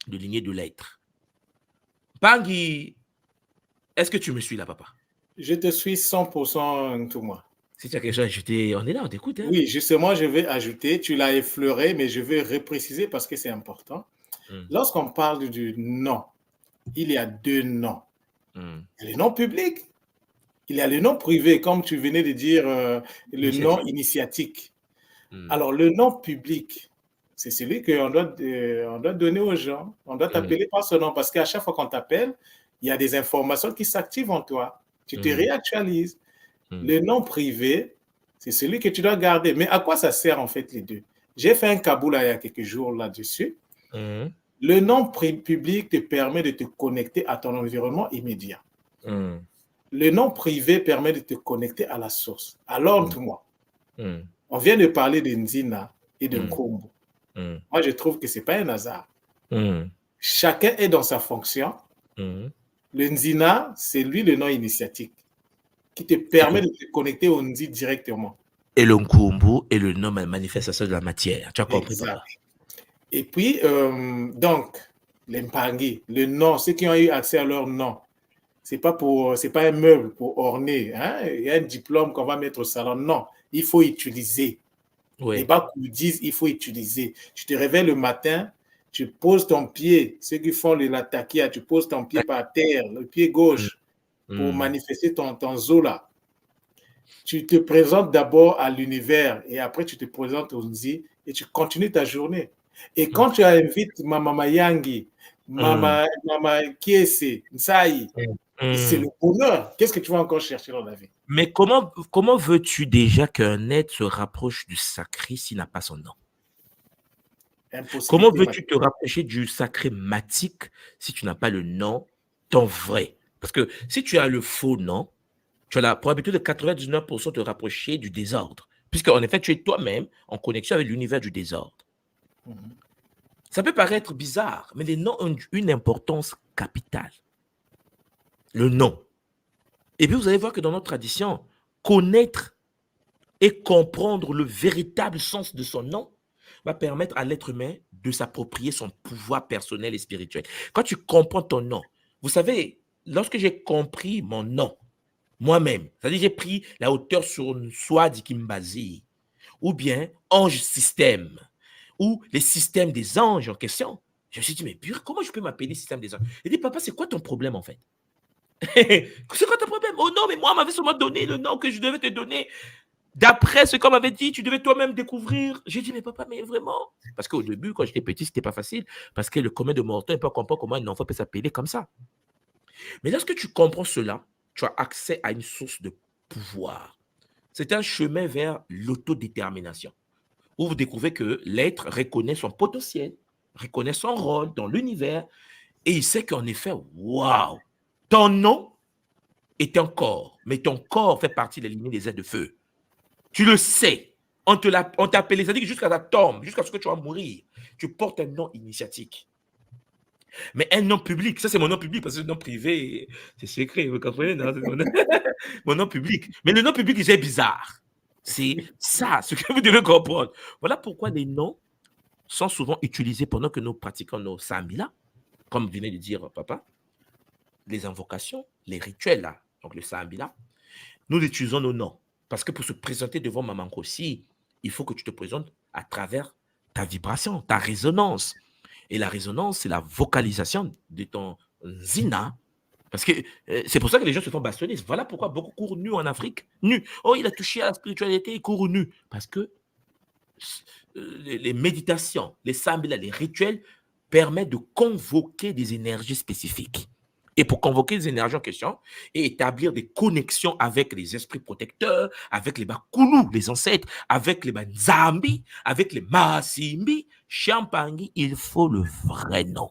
A: de l'être. Pangui, est-ce que tu me suis là, papa?
B: Je te suis 100% tout moi.
A: Si tu as quelque chose à ajouter, on est là, on t'écoute. Hein?
B: Oui, justement, je vais ajouter, tu l'as effleuré, mais je vais repréciser parce que c'est important.
A: Mm.
B: Lorsqu'on parle du nom, il y a deux noms.
A: Mm.
B: Il y a le nom public, il y a le nom privé, comme tu venais de dire, le nom
A: Initiative.
B: initiatique.
A: Mm.
B: Alors, le nom public, c'est celui qu'on doit, on doit donner aux gens. On doit
A: Mm.
B: t'appeler par ce nom parce qu'à chaque fois qu'on t'appelle, il y a des informations qui s'activent en toi. Tu te
A: Mm.
B: réactualises.
A: Mm.
B: Le nom privé, c'est celui que tu dois garder. Mais à quoi ça sert en fait les deux? J'ai fait un kaboula il y a quelques jours là-dessus.
A: Mm.
B: Le nom public te permet de te connecter à ton environnement immédiat.
A: Mm.
B: Le nom privé permet de te connecter à la source. Alors, moi,
A: Mm.
B: on vient de parler de Nzina et de
A: Mm.
B: Nkombo.
A: Mm.
B: Moi, je trouve que ce n'est pas un hasard.
A: Mm.
B: Chacun est dans sa fonction.
A: Mm.
B: Le Nzina, c'est lui le nom initiatique qui te permet de te connecter au Nzi directement.
A: Et le Nkumbu est le nom manifestation de la matière. Tu as compris,
B: Exact.
A: papa?
B: Et puis, donc, les Mpangi, le nom, ceux qui ont eu accès à leur nom, c'est pas un meuble pour orner. Hein? Il y a un diplôme qu'on va mettre au salon. Non, il faut utiliser. Les
A: Oui.
B: Bakou disent il faut utiliser. Tu te réveilles le matin, tu poses ton pied, ceux qui font la takia, tu poses ton pied par terre, le pied gauche, pour manifester ton zola. Tu te présentes d'abord à l'univers et après tu te présentes au Nzi et tu continues ta journée. Et quand tu invites Mama Mayangi, Mama Kiese, Nsaï, c'est le bonheur. Qu'est-ce que tu vas encore chercher dans la vie?
A: Mais comment veux-tu déjà qu'un être se rapproche du sacré s'il n'a pas son nom? Comment veux-tu te rapprocher du sacré matique si tu n'as pas le nom, ton vrai? Parce que si tu as le faux nom, tu as la probabilité de 99% de te rapprocher du désordre. Puisqu'en effet, tu es toi-même en connexion avec l'univers du désordre. Ça peut paraître bizarre, mais les noms ont une importance capitale. Le nom. Et puis, vous allez voir que dans notre tradition, connaître et comprendre le véritable sens de son nom va permettre à l'être humain de s'approprier son pouvoir personnel et spirituel. Quand tu comprends ton nom, vous savez, lorsque j'ai compris mon nom, moi-même, c'est-à-dire j'ai pris la hauteur sur soi d'Ikimbazi, ou bien ange système, ou les systèmes des anges en question, je me suis dit, mais pur, comment je peux m'appeler système des anges? Il dit, papa, c'est quoi ton problème en fait? C'est quoi ton problème? Oh non, mais moi, on m'avait seulement donné le nom que je devais te donner. D'après ce qu'on m'avait dit, tu devais toi-même découvrir. J'ai dit, mais papa, mais vraiment? Parce qu'au début, quand j'étais petit, c'était pas facile. Parce que le commun de mortels ne peut pas comprendre comment un enfant peut s'appeler comme ça. Mais lorsque tu comprends cela, tu as accès à une source de pouvoir. C'est un chemin vers l'autodétermination, où vous découvrez que l'être reconnaît son potentiel, reconnaît son rôle dans l'univers, et il sait qu'en effet, waouh, ton nom est un corps, mais ton corps fait partie de la lignée des êtres de feu. Tu le sais. On t'a appelé, c'est-à-dire que jusqu'à ta tombe, jusqu'à ce que tu vas mourir, tu portes un nom initiatique. Mais un nom public, ça c'est mon nom public, parce que le nom privé, c'est secret, vous comprenez? Non, c'est mon nom public. Mais le nom public, c'est bizarre. C'est ça, ce que vous devez comprendre. Voilà pourquoi les noms sont souvent utilisés pendant que nous pratiquons nos sambila, comme venait de dire papa, les invocations, les rituels là, donc le sambila, nous utilisons nos noms. Parce que pour se présenter devant Maman Kossi, il faut que tu te présentes à travers ta vibration, ta résonance. Et la résonance, c'est la vocalisation de ton zina. Parce que c'est pour ça que les gens se font bastonner. Voilà pourquoi beaucoup courent nus en Afrique. Nus. Oh, il a touché à la spiritualité, il court nu. Parce que les méditations, les sambila, les rituels permettent de convoquer des énergies spécifiques. Et pour convoquer les énergies en question et établir des connexions avec les esprits protecteurs, avec les Bakulu, les ancêtres, avec les Banzambi, avec les Masimbi, Champangi, il faut le vrai nom.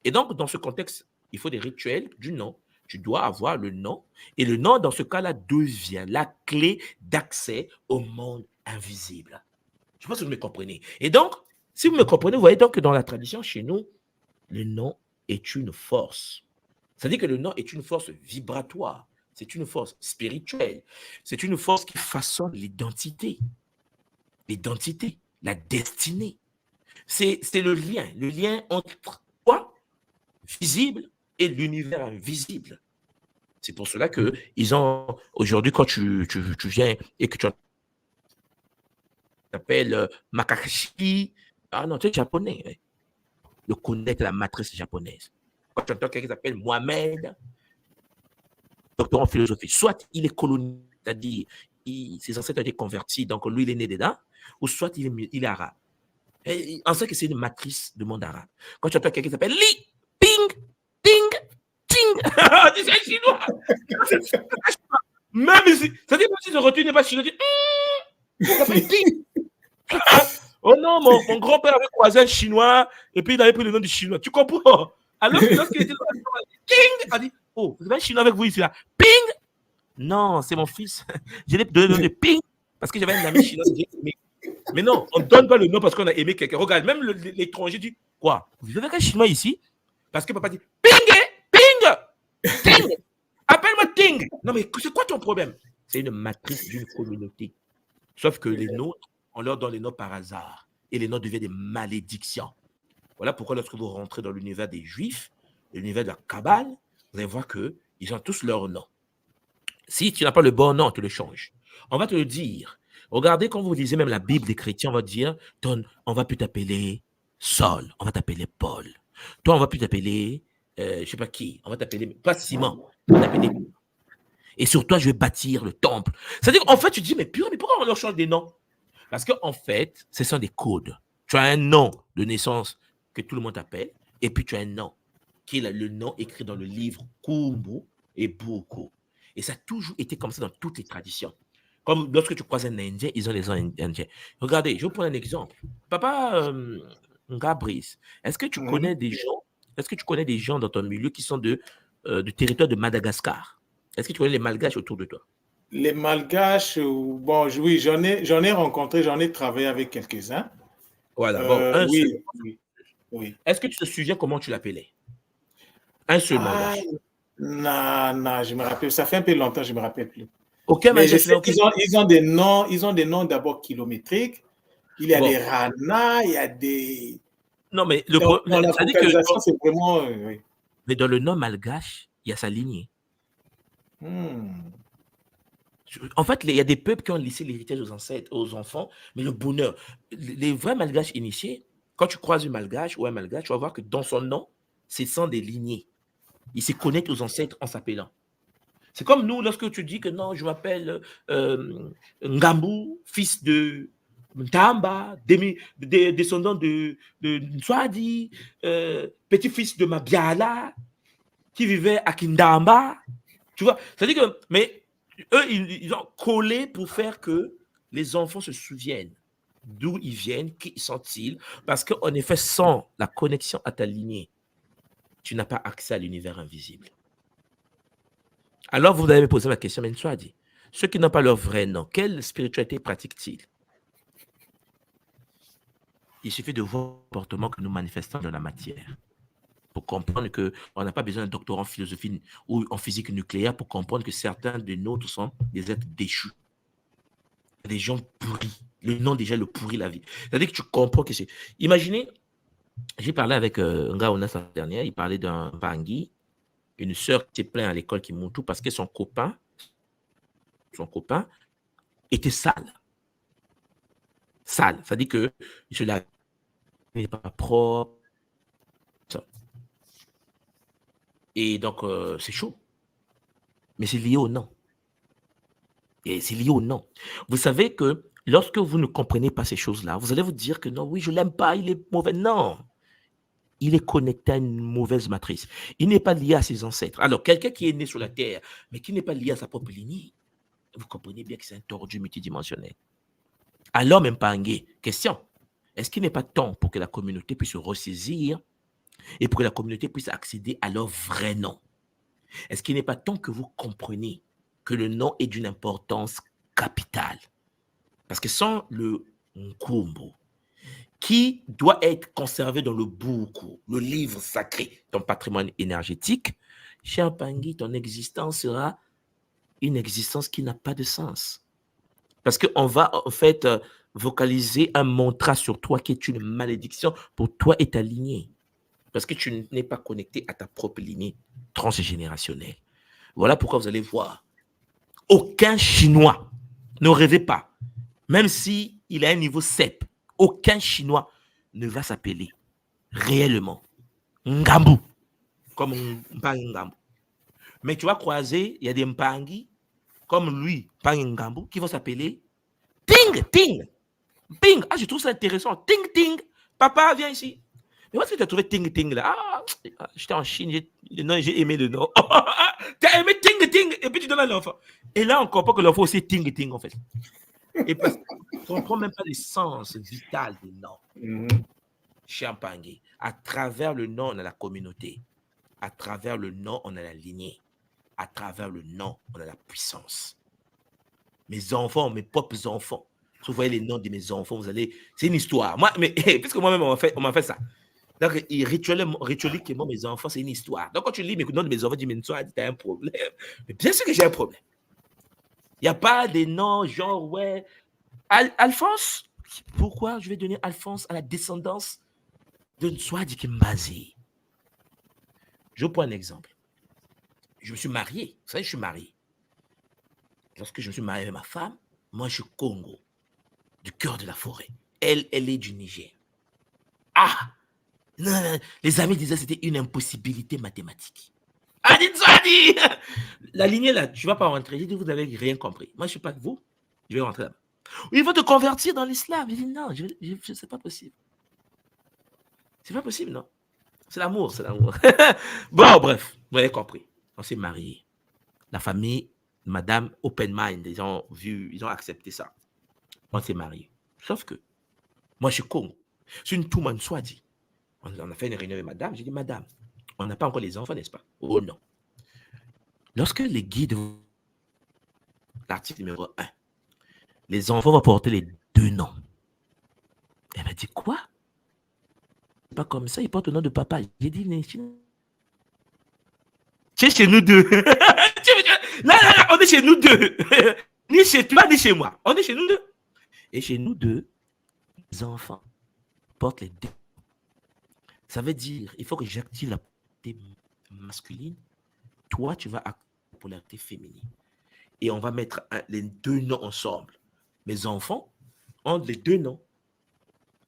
A: Et donc, dans ce contexte, il faut des rituels du nom. Tu dois avoir le nom. Et le nom, dans ce cas-là, devient la clé d'accès au monde invisible. Je pense que vous me comprenez. Et donc, si vous me comprenez, vous voyez donc que dans la tradition, chez nous, le nom est une force. C'est-à-dire que le nom est une force vibratoire, c'est une force spirituelle, c'est une force qui façonne l'identité, la destinée. C'est le lien entre toi, visible, et l'univers invisible. C'est pour cela que ils ont aujourd'hui, quand tu viens et que tu t'appelles Makashi, ah non, tu es japonais. Hein. De connaître la matrice japonaise. Quand tu entends quelqu'un qui s'appelle Mohamed, docteur en philosophie, soit il est colonisé, c'est-à-dire ses ancêtres ont été convertis, donc lui il est né dedans, ou soit il est arabe. Et on sait que c'est une matrice du monde arabe. Quand tu entends quelqu'un qui s'appelle Li, Ping, Ting, Ting, c'est un chinois. Même ici, c'est-à-dire que si ce retour n'est pas chinois, ça fait Ting. Oh non, mon grand-père avait croisé un chinois et puis il avait pris le nom du chinois. Tu comprends? Alors que lorsqu'il était dans Ting, a dit, oh, vous avez un chinois avec vous ici là. Ping! Non, c'est mon fils. Je l'ai donné le nom de Ping parce que j'avais un ami chinois que j'ai aimé. Mais non, on ne donne pas le nom parce qu'on a aimé quelqu'un. Regarde, même l'étranger dit, quoi? Vous avez un chinois ici? Parce que papa dit, Ping! Ping! Ting! Appelle-moi Ting! Non, mais c'est quoi ton problème? C'est une matrice d'une communauté. Sauf que les nôtres, on leur donne les noms par hasard. Et les noms deviennent des malédictions. Voilà pourquoi lorsque vous rentrez dans l'univers des Juifs, l'univers de la Kabbale, vous allez voir qu'ils ont tous leur nom. Si tu n'as pas le bon nom, tu le changes. On va te le dire. Regardez, quand vous lisez même la Bible des chrétiens, on va dire, on va plus t'appeler Saul, on va t'appeler Paul. Toi, on va plus t'appeler, je ne sais pas qui, on va t'appeler, pas Simon, on va t'appeler. Et sur toi, je vais bâtir le temple. C'est-à-dire qu'en fait, tu te dis, mais pourquoi on leur change des noms? Parce qu'en fait, ce sont des codes. Tu as un nom de naissance que tout le monde appelle, et puis tu as un nom, qui est le nom écrit dans le livre Kumbu et Buku. Et ça a toujours été comme ça dans toutes les traditions. Comme lorsque tu croises un Indien, ils ont les noms indiens. Regardez, je vais vous prendre un exemple. Papa Gabrice, est-ce que tu connais des gens dans ton milieu qui sont du territoire de Madagascar? Est-ce que tu connais les Malgaches autour de toi?
B: Les Malgaches, bon, oui, j'en ai rencontré, j'en ai travaillé avec quelques-uns.
A: Voilà, bon, un
B: oui,
A: seul.
B: oui.
A: Est-ce que tu te souviens comment tu l'appelais? Un seul Malgache.
B: Non, je me rappelle. Ça fait un peu longtemps, je ne me rappelle plus.
A: Aucun
B: Mais je
A: Malgache.
B: sais qu'ils ont des noms d'abord kilométriques. Il y a des Rana, il y a des.
A: Non, mais
B: dans la vocalisation, c'est vraiment. Oui.
A: Mais dans le nom malgache, il y a sa lignée. En fait, il y a des peuples qui ont laissé l'héritage aux ancêtres, aux enfants, mais le bonheur. Les vrais malgaches initiés, quand tu croises un malgache ou un malgache, tu vas voir que dans son nom, ce sont des lignées. Il se connecte aux ancêtres en s'appelant. C'est comme nous, lorsque tu dis que non, je m'appelle Ngambu, fils de Ntamba, descendant de Nswadi, petit-fils de Mabiala, qui vivait à Kindamba. Tu vois, c'est-à-dire que, mais eux, ils ont collé pour faire que les enfants se souviennent d'où ils viennent, qui sont-ils, parce qu'en effet, sans la connexion à ta lignée, tu n'as pas accès à l'univers invisible. Alors, vous allez me poser la question, mais Nswadi, ceux qui n'ont pas leur vrai nom, quelle spiritualité pratiquent-ils? Il suffit de voir le comportement que nous manifestons dans la matière pour comprendre qu'on n'a pas besoin d'un doctorat en philosophie ou en physique nucléaire pour comprendre que certains de nôtres sont des êtres déchus. Des gens pourris. Le nom déjà le pourrit la vie. C'est-à-dire que tu comprends que c'est... Imaginez, j'ai parlé avec un gars au Nas la dernière, il parlait d'un Bangui, une sœur qui s'est plainte à l'école qui monte tout parce que son copain était sale. Sale. C'est-à-dire que cela n'est pas propre. Et donc, c'est chaud. Mais c'est lié au nom. Et c'est lié au nom. Vous savez que lorsque vous ne comprenez pas ces choses-là, vous allez vous dire que non, oui, je ne l'aime pas, il est mauvais. Non. Il est connecté à une mauvaise matrice. Il n'est pas lié à ses ancêtres. Alors, quelqu'un qui est né sur la terre, mais qui n'est pas lié à sa propre lignée, vous comprenez bien que c'est un tordu multidimensionnel. Alors, même pas question. Est-ce qu'il n'est pas temps pour que la communauté puisse se ressaisir et pour que la communauté puisse accéder à leur vrai nom? Est-ce qu'il n'est pas temps que vous compreniez que le nom est d'une importance capitale? Parce que sans le Nkumbu, qui doit être conservé dans le Buku, le livre sacré, ton patrimoine énergétique, cher Pangui, ton existence sera une existence qui n'a pas de sens. Parce qu'on va en fait vocaliser un mantra sur toi qui est une malédiction pour toi et ta lignée. Parce que tu n'es pas connecté à ta propre lignée transgénérationnelle. Voilà pourquoi vous allez voir. Aucun Chinois, ne rêvez pas, même s'il a un niveau CEP, aucun Chinois ne va s'appeler réellement Ngambu, comme Mpangi Ngambu. Mais tu vas croiser, il y a des Mpangi comme lui, Mpangi Ngambu, qui vont s'appeler Ting, Ting, Ping. Ah, je trouve ça intéressant. Ting, Ting. Papa, viens ici. Mais où est-ce que tu as trouvé Ting, Ting là? J'étais en Chine, j'ai aimé le nom. Tu as aimé Ting, Ting, et puis tu donnes à l'enfant. Et là, on comprend que l'enfant aussi Ting, Ting, en fait. Et parce qu'on ne comprend même pas l'essence vitale des noms. Champagne. À travers le nom, on a la communauté. À travers le nom, on a la lignée. À travers le nom, on a la puissance. Mes enfants, mes propres enfants. Si vous voyez les noms de mes enfants, vous allez. C'est une histoire. Moi, mais puisque moi-même, on m'a fait ça. Donc, ritueliquement, mes enfants, c'est une histoire. Donc, quand tu lis les noms de mes enfants, tu dis, mais tu as un problème. Mais bien sûr que j'ai un problème. Il n'y a pas des noms genre, ouais. Alphonse, pourquoi je vais donner Alphonse à la descendance de Nswadi Kimbazi? Je prends un exemple. Je me suis marié. Vous savez, je suis marié. Lorsque je me suis marié avec ma femme, moi, je suis Congo, du cœur de la forêt. Elle est du Niger. Ah! Non, les amis disaient que c'était une impossibilité mathématique. Ah, dites la lignée là, tu ne vas pas rentrer. J'ai dit, vous n'avez rien compris. Moi, je ne suis pas que vous. Je vais rentrer là-bas. Il faut te convertir dans l'islam. J'ai dit, non, c'est pas possible. C'est pas possible, non? C'est l'amour, c'est l'amour. Bon, bref, vous avez compris. On s'est mariés. La famille, madame, open mind, ils ont vu, ils ont accepté ça. On s'est mariés. Sauf que, moi, je suis Congo. C'est une Touman Swadi. On a fait une réunion avec madame. J'ai dit, madame, on n'a pas encore les enfants, n'est-ce pas? Oh non. Lorsque les guides, l'article numéro 1, les enfants vont porter les 2 noms. Elle m'a dit, quoi? C'est pas comme ça, ils portent le nom de papa. J'ai dit, mais c'est chez nous deux. Là, on est chez nous deux. Ni chez toi, ni chez moi. On est chez nous deux. Et chez nous deux, les enfants portent les 2. Ça veut dire, il faut que j'active la polarité masculine. Toi, tu vas activer la polarité féminine. Et on va mettre les 2 noms ensemble. Mes enfants ont les 2 noms.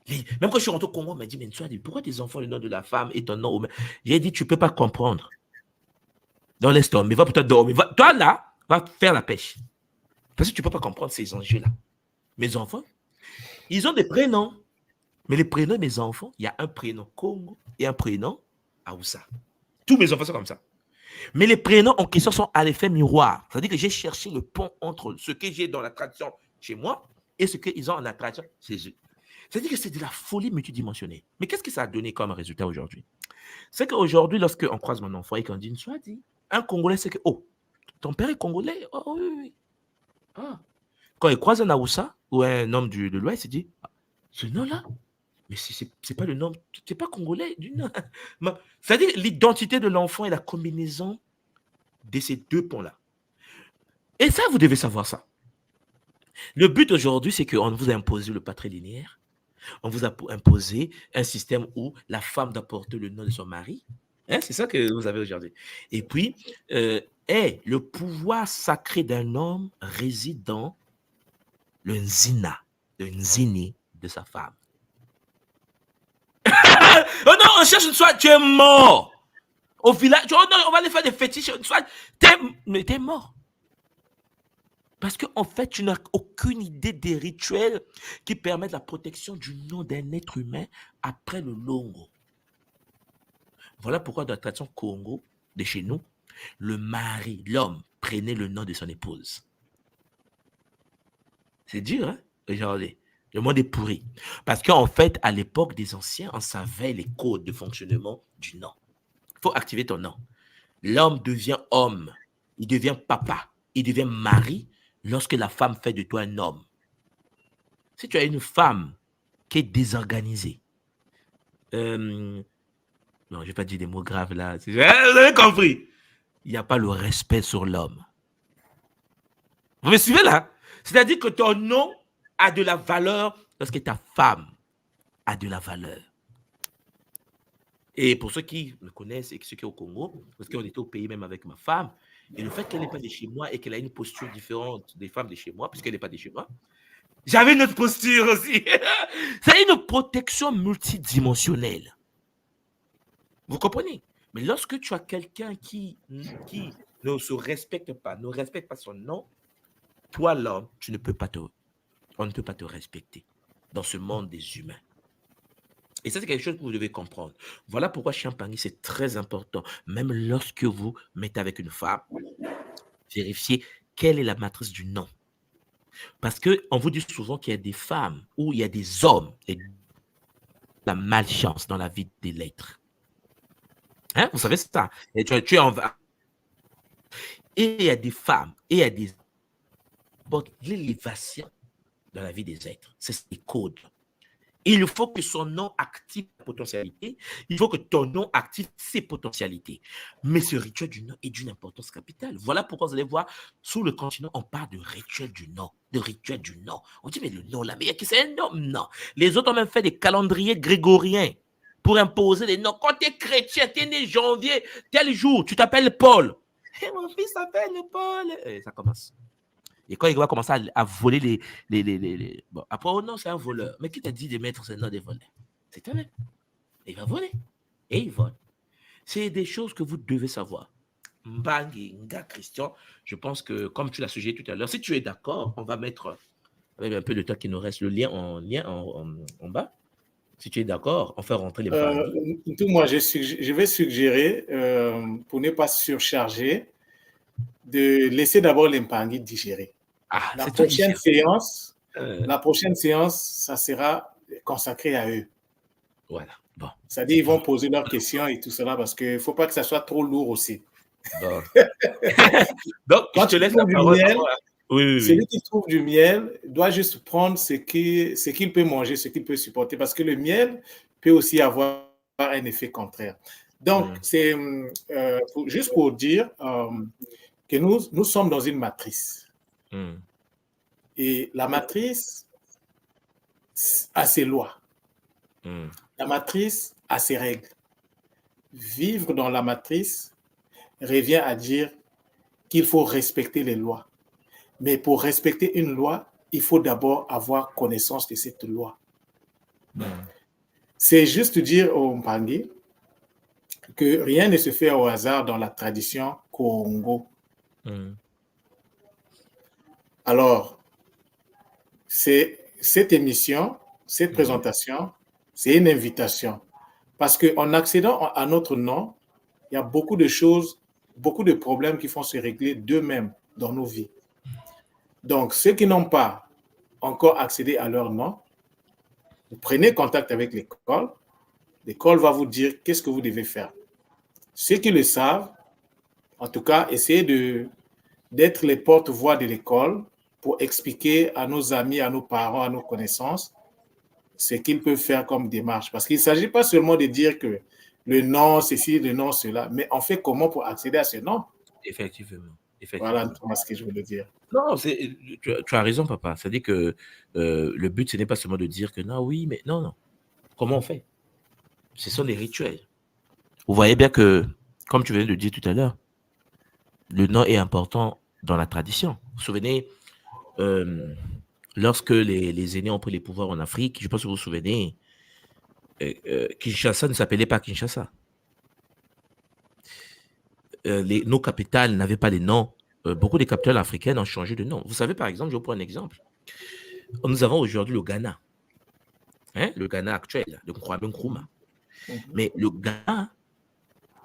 A: Même quand je suis rentré au Congo, on m'a dit, mais pourquoi tes enfants, le nom de la femme et ton nom au même? J'ai dit, tu ne peux pas comprendre. Donc laisse tomber, va peut-être dormir. Toi là, va faire la pêche. Parce que tu ne peux pas comprendre ces enjeux-là. Mes enfants, ils ont des prénoms. Mais les prénoms de mes enfants, il y a un prénom Congo et un prénom Aoussa. Tous mes enfants sont comme ça. Mais les prénoms en question sont à l'effet miroir. C'est-à-dire que j'ai cherché le pont entre ce que j'ai dans la tradition chez moi et ce qu'ils ont en la tradition chez eux. C'est-à-dire que c'est de la folie multidimensionnelle. Mais qu'est-ce que ça a donné comme résultat aujourd'hui? C'est qu'aujourd'hui, lorsqu'on croise mon enfant et qu'on dit une Swadi, un Congolais, c'est que, oh, ton père est Congolais? Oh, oui, oui. Ah. Quand il croise un Aoussa ou un homme de l'Ouest, il dit, ce nom-là, mais c'est pas le nom, c'est pas Congolais. C'est-à-dire l'identité de l'enfant et la combinaison de ces 2 ponts-là. Et ça, vous devez savoir ça. Le but aujourd'hui, c'est qu'on vous a imposé le patrilinéaire. On vous a imposé un système où la femme doit porter le nom de son mari. Hein, c'est ça que vous avez aujourd'hui. Et puis, le pouvoir sacré d'un homme réside dans le nzina, le nzini de sa femme. Oh non, on cherche une soirée, tu es mort. Au village, oh non, on va aller faire des fétiches, une soirée, mais t'es mort. Parce qu'en fait, tu n'as aucune idée des rituels qui permettent la protection du nom d'un être humain après le longo. Voilà pourquoi dans la tradition Congo, de chez nous, le mari, l'homme, prenait le nom de son épouse. C'est dur, hein? Regardez, le monde est pourri. Parce qu'en fait, à l'époque des anciens, on savait les codes de fonctionnement du nom. Il faut activer ton nom. L'homme devient homme, il devient papa, il devient mari lorsque la femme fait de toi un homme. Si tu as une femme qui est désorganisée, non, je ne vais pas dire des mots graves là, vous avez compris. Il n'y a pas le respect sur l'homme. Vous me suivez là? C'est-à-dire que ton nom a de la valeur lorsque ta femme a de la valeur. Et pour ceux qui me connaissent et ceux qui sont au Congo, parce qu'on était au pays même avec ma femme, Et le fait qu'elle n'est pas de chez moi et qu'elle a une posture différente des femmes de chez moi, puisqu'elle n'est pas de chez moi, j'avais une autre posture aussi. C'est une protection multidimensionnelle. Vous comprenez? Mais lorsque tu as quelqu'un qui ne se respecte pas, ne respecte pas son nom, toi, l'homme, on ne peut pas te respecter dans ce monde des humains. Et ça, c'est quelque chose que vous devez comprendre. Voilà pourquoi Champagny, c'est très important. Même lorsque vous mettez avec une femme, vérifiez quelle est la matrice du nom. Parce qu'on vous dit souvent qu'il y a des femmes ou il y a des hommes et la malchance dans la vie des lettres. Hein? Vous savez ça. Et tu es en... Et il y a des femmes et il y a des... l'élévation dans la vie des êtres. C'est des codes. Il faut que son nom active la potentialité. Il faut que ton nom active ses potentialités. Mais ce rituel du nom est d'une importance capitale. Voilà pourquoi vous allez voir, sous le continent, on parle de rituel du nom. De rituel du nom. On dit, mais le nom là, mais c'est un nom? Non. Les autres ont même fait des calendriers grégoriens pour imposer les noms. Quand tu es chrétien, tu es né janvier, tel jour, tu t'appelles Paul. Et mon fils s'appelle Paul. Et ça commence. Et quand il va commencer à voler les... Bon, après, oh non, c'est un voleur. Mais qui t'a dit de mettre ce nom des voleurs? C'est toi-même. Il va voler. Et il vole. C'est des choses que vous devez savoir. Mbangi, Nga Christian, je pense que, comme tu l'as suggéré tout à l'heure, si tu es d'accord, on va mettre, avec un peu de temps qui nous reste, le lien en bas. Si tu es d'accord, on fait rentrer les Mbangi.
B: Moi, je vais suggérer, pour ne pas surcharger, de laisser d'abord les Mbangi digérer. La prochaine séance, ça sera consacré à eux.
A: Voilà. Bon.
B: C'est-à-dire, ils vont poser leurs questions et tout cela parce qu'il ne faut pas que ça soit trop lourd aussi.
A: Bon. Donc, quand je te laisse la parole.
B: Celui qui trouve du miel doit juste prendre ce qu'il peut manger, ce qu'il peut supporter, parce que le miel peut aussi avoir un effet contraire. Donc, c'est juste pour dire que nous sommes dans une matrice. Et la matrice a ses lois. La matrice a ses règles. Vivre dans la matrice revient à dire qu'il faut respecter les lois. Mais pour respecter une loi, il faut d'abord avoir connaissance de cette loi. C'est juste dire au Mbangi que rien ne se fait au hasard dans la tradition Congo. Alors, cette émission, cette présentation, c'est une invitation. Parce qu'en accédant à notre nom, il y a beaucoup de choses, beaucoup de problèmes qui vont se régler d'eux-mêmes dans nos vies. Donc, ceux qui n'ont pas encore accédé à leur nom, vous prenez contact avec l'école. L'école va vous dire qu'est-ce que vous devez faire. Ceux qui le savent, en tout cas, essayez d'être les porte-voix de l'école pour expliquer à nos amis, à nos parents, à nos connaissances ce qu'ils peuvent faire comme démarche. Parce qu'il ne s'agit pas seulement de dire que le nom, ceci, le nom, cela, mais on fait comment pour accéder à ce nom?
A: Effectivement.
B: Voilà ce que je voulais dire.
A: Non, tu as raison, papa. C'est-à-dire que le but, ce n'est pas seulement de dire que non, oui, mais non. Comment on fait? Ce sont des rituels. Vous voyez bien que, comme tu venais de dire tout à l'heure, le nom est important dans la tradition. Vous vous souvenez, lorsque les aînés ont pris les pouvoirs en Afrique, je pense que vous vous souvenez, Kinshasa ne s'appelait pas Kinshasa. Nos capitales n'avaient pas les noms. Beaucoup de capitales africaines ont changé de nom. Vous savez, par exemple, je vous prends un exemple. Nous avons aujourd'hui le Ghana. Le Ghana actuel, le Kwame Nkrumah. Mais le Ghana,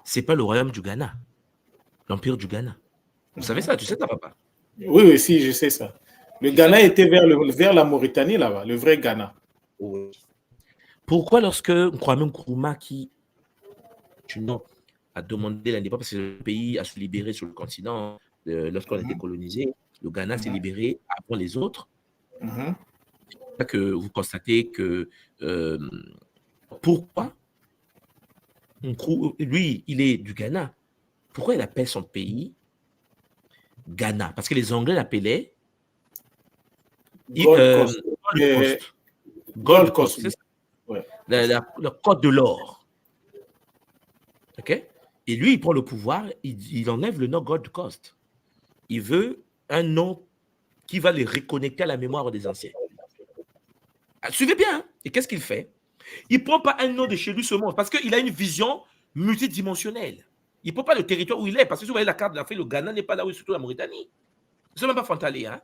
A: ce n'est pas le royaume du Ghana, l'empire du Ghana. Vous savez ça? Tu sais ça, papa?
B: Oui, si, je sais ça. Le Ghana était vers la Mauritanie, là-bas, le vrai Ghana.
A: Oui. Pourquoi lorsque Kwame Nkrumah, qui a demandé l'indépendance, parce que le pays a se libéré sur le continent, lorsqu'on a été colonisé, le Ghana s'est libéré avant les autres, que vous constatez que pourquoi lui, il est du Ghana. Pourquoi il appelle son pays Ghana? Parce que les Anglais l'appelaient Gold Coast. Ouais. La côte de l'or. OK? Et lui, il prend le pouvoir, il enlève le nom Gold Coast. Il veut un nom qui va les reconnecter à la mémoire des anciens. Suivez bien. Hein? Et qu'est-ce qu'il fait? Il ne prend pas un nom de chez lui seulement, parce qu'il a une vision multidimensionnelle. Il ne prend pas le territoire où il est, parce que si vous voyez la carte de l'Afrique, le Ghana n'est pas là où est surtout la Mauritanie. Ce n'est même pas frontalier. Hein?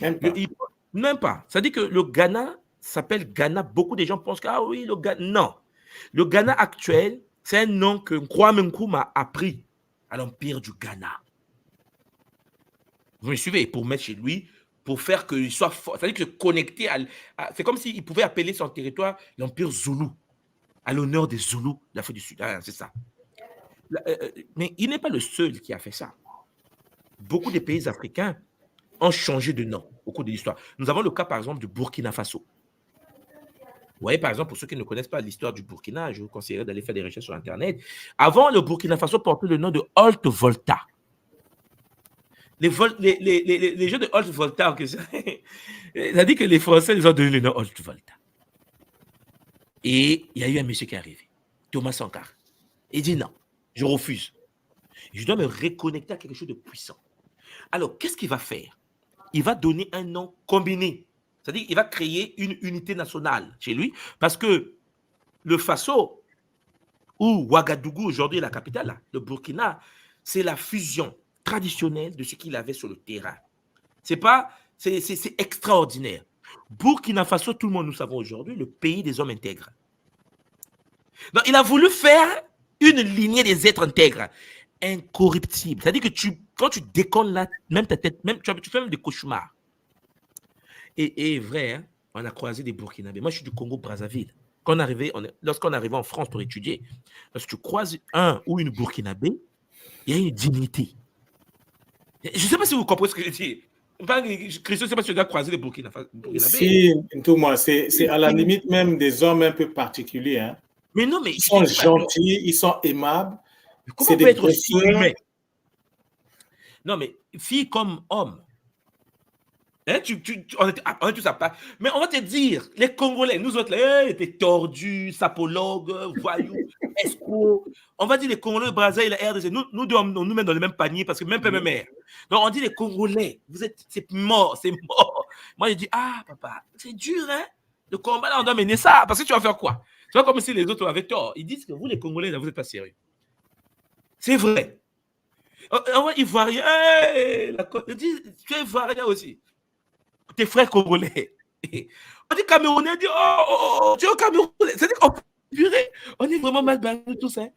B: Même pas.
A: Même pas. Ça dit que le Ghana s'appelle Ghana. Beaucoup de gens pensent que, ah oui, le Ghana. Non. Le Ghana actuel, c'est un nom que Kwame Nkrumah a appris à l'Empire du Ghana. Vous me suivez? Pour mettre chez lui, pour faire qu'il soit fort. C'est-à-dire que connecté c'est comme s'il pouvait appeler son territoire l'Empire Zoulou, à l'honneur des Zoulous d'Afrique du Sud. Ah, c'est ça. Mais il n'est pas le seul qui a fait ça. Beaucoup de pays africains ont changé de nom au cours de l'histoire. Nous avons le cas, par exemple, du Burkina Faso. Vous voyez, par exemple, pour ceux qui ne connaissent pas l'histoire du Burkina, je vous conseillerais d'aller faire des recherches sur Internet. Avant, le Burkina Faso portait le nom de Haute-Volta. Les jeux de Haute-Volta, ça dit que les Français ils ont donné le nom Haute-Volta. Et il y a eu un monsieur qui est arrivé, Thomas Sankara. Il dit non, je refuse. Je dois me reconnecter à quelque chose de puissant. Alors, qu'est-ce qu'il va faire? Il va donner un nom combiné. C'est-à-dire qu'il va créer une unité nationale chez lui, parce que le Faso, ou Ouagadougou, aujourd'hui la capitale, le Burkina, c'est la fusion traditionnelle de ce qu'il avait sur le terrain. C'est extraordinaire. Burkina Faso, tout le monde nous savons aujourd'hui, le pays des hommes intègres. Donc, il a voulu faire une lignée des êtres intègres, incorruptibles. C'est-à-dire que quand tu décolles là, même ta tête, tu fais même des cauchemars. Et vrai, hein, on a croisé des Burkinabés. Moi, je suis du Congo-Brazzaville. Lorsqu'on arrivait en France pour étudier, lorsque tu croises un ou une Burkinabé, il y a une dignité. Je ne sais pas si vous comprenez ce que je dis. Christophe, je ne sais pas si tu as croisé les Burkinabés.
B: Si, tout moi, c'est à la limite même des hommes un peu particuliers. Hein.
A: Mais non, mais
B: ils sont gentils, ils sont aimables.
A: Comment on peut être aussi humain? Non, mais fille comme homme. Hein, on est tous à part. Mais on va te dire, les Congolais, nous autres, là, étaient tordus, sapologues, voyous, escrocs. On va dire les Congolais, Brazzaville, la RDC, nous nous met dans le même panier parce que même père, même mère. Donc on dit les Congolais, c'est mort, c'est mort. Moi, je dis, ah, papa, c'est dur, hein? Le combat, là, on doit mener ça. Parce que tu vas faire quoi? Tu vois, comme si les autres avaient tort. Ils disent que vous, les Congolais, là, vous n'êtes pas sérieux. C'est vrai. On va Ivoirien, tu es Ivoirien aussi. Tes frères congolais. On dit Camerounais, on dit oh, tu es au Cameroun. C'est-à-dire qu'on est vraiment mal barrés tous. Hein.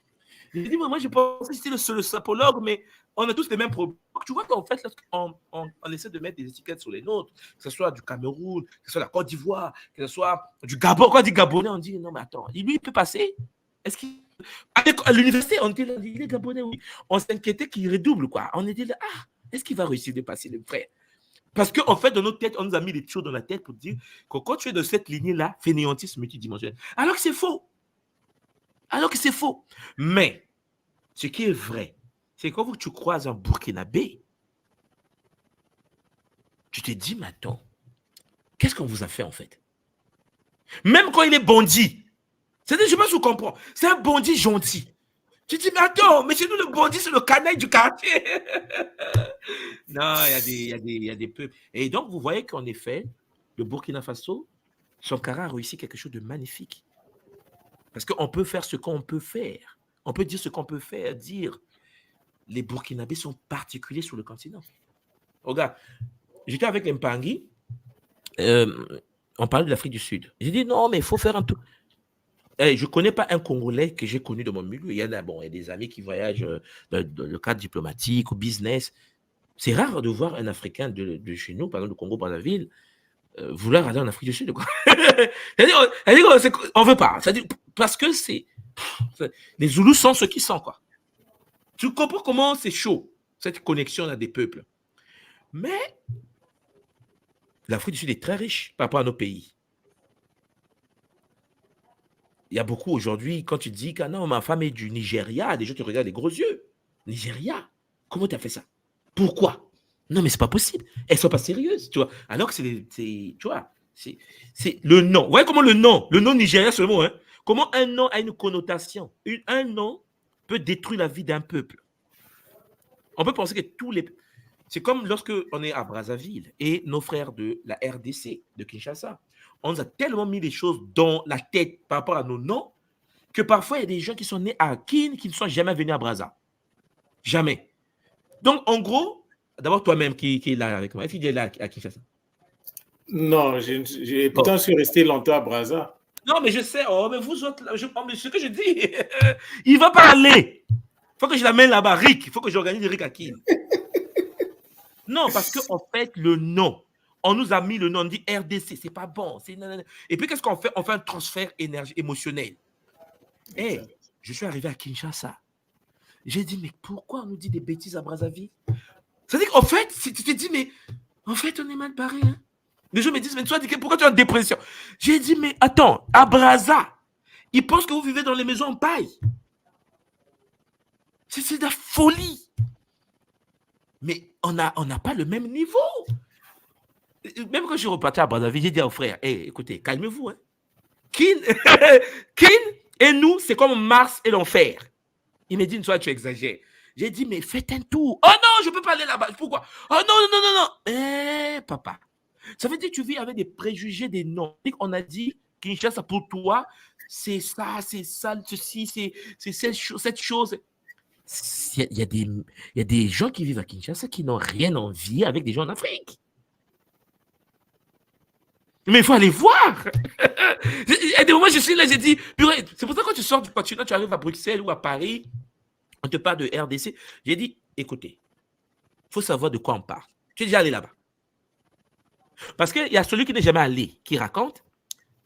A: Je dis, moi, je pensais que c'était le sapologue, mais on a tous les mêmes problèmes. Tu vois qu'en fait, on essaie de mettre des étiquettes sur les nôtres, que ce soit du Cameroun, que ce soit la Côte d'Ivoire, que ce soit du Gabon. Quand on dit Gabonais, on dit non, mais attends, lui, il peut passer. Est-ce qu'il. À l'université, on dit il est Gabonais, oui. On s'inquiétait qu'il redouble, quoi. On était là, est-ce qu'il va réussir de passer le frère? Parce qu'en fait, dans notre tête, on nous a mis des choses dans la tête pour dire que quand tu es de cette lignée-là, fainéantisme multidimensionnel. Alors que c'est faux. Mais, ce qui est vrai, c'est que quand tu croises un Burkinabé, tu te dis, mais attends, qu'est-ce qu'on vous a fait en fait? Même quand il est bandit, c'est-à-dire, je ne sais pas si vous comprenez, c'est un bandit gentil. Tu te dis, mais attends, mais chez nous, le bandit, c'est le canaille du quartier. Non, il y a des peuples. Et donc, vous voyez qu'en effet, le Burkina Faso, Sankara a réussi quelque chose de magnifique. Parce qu'on peut faire ce qu'on peut faire. On peut dire ce qu'on peut faire, dire. Les Burkinabés sont particuliers sur le continent. Regarde, j'étais avec Mpangi, on parlait de l'Afrique du Sud. J'ai dit, non, mais il faut faire un tour. Je ne connais pas un Congolais que j'ai connu dans mon milieu. Il y a des amis qui voyagent dans le cadre diplomatique ou business. C'est rare de voir un Africain de chez nous, par exemple, le Congo-Brazzaville, vouloir aller en Afrique du Sud. On ne veut pas. Parce que les Zoulous sont ceux qui sont. Quoi. Tu comprends comment c'est chaud, cette connexion-là des peuples. Mais l'Afrique du Sud est très riche par rapport à nos pays. Il y a beaucoup aujourd'hui, quand tu dis que non, ma femme est du Nigeria, des gens te regardent les gros yeux. Nigeria, comment tu as fait ça? Pourquoi? Non, mais c'est pas possible. Elles sont pas sérieuses, tu vois. Alors que tu vois, c'est le nom. Vous voyez comment le nom Nigeria seulement, hein? Comment un nom a une connotation. Un nom peut détruire la vie d'un peuple. On peut penser que tous les... C'est comme lorsque on est à Brazzaville et nos frères de la RDC, de Kinshasa, on nous a tellement mis les choses dans la tête par rapport à nos noms que parfois il y a des gens qui sont nés à Kin qui ne sont jamais venus à Brazza. Jamais. Donc, en gros, d'abord toi-même qui est là avec moi, est-ce qu'il est là à Kinshasa?
B: Non, pourtant, je suis resté longtemps à Brazza.
A: Non, mais je sais, mais vous autres, mais ce que je dis, il ne va pas aller. Il faut que je l'amène là-bas, Rick. Il faut que j'organise Rick à Kin. Non, parce qu'en fait, le nom, on nous a mis le nom, on dit RDC, c'est pas bon. Et puis, qu'est-ce qu'on fait? On fait un transfert émotionnel. Hey, je suis arrivé à Kinshasa. J'ai dit, mais pourquoi on nous dit des bêtises à Brazzaville? C'est-à-dire qu'en fait, tu te dis, mais en fait, on est mal barré. Hein? Les gens me disent, mais toi, pourquoi tu es en dépression? J'ai dit, mais attends, à Brazza, ils pensent que vous vivez dans les maisons en paille. C'est de la folie. Mais on n'a pas le même niveau. Même quand je suis reparti à Brazzaville, j'ai dit aux frères, hey, écoutez, calmez-vous. Hein. Kin et nous, c'est comme Mars et l'enfer. Il m'a dit une fois, tu exagères. J'ai dit, mais faites un tour. Oh non, je ne peux pas aller là-bas. Pourquoi? Oh non, non, non, non, non. Eh, papa. Ça veut dire que tu vis avec des préjugés, des noms. On a dit, Kinshasa, pour toi, c'est ça, ceci, c'est cette chose. Il y a des gens qui vivent à Kinshasa qui n'ont rien envie avec des gens en Afrique. Mais il faut aller voir. Et des moments, je suis là, j'ai dit, c'est pour ça que quand tu sors du continent, tu arrives à Bruxelles ou à Paris, on te parle de RDC. J'ai dit, écoutez, il faut savoir de quoi on parle. Tu es déjà allé là-bas. Parce qu'il y a celui qui n'est jamais allé, qui raconte,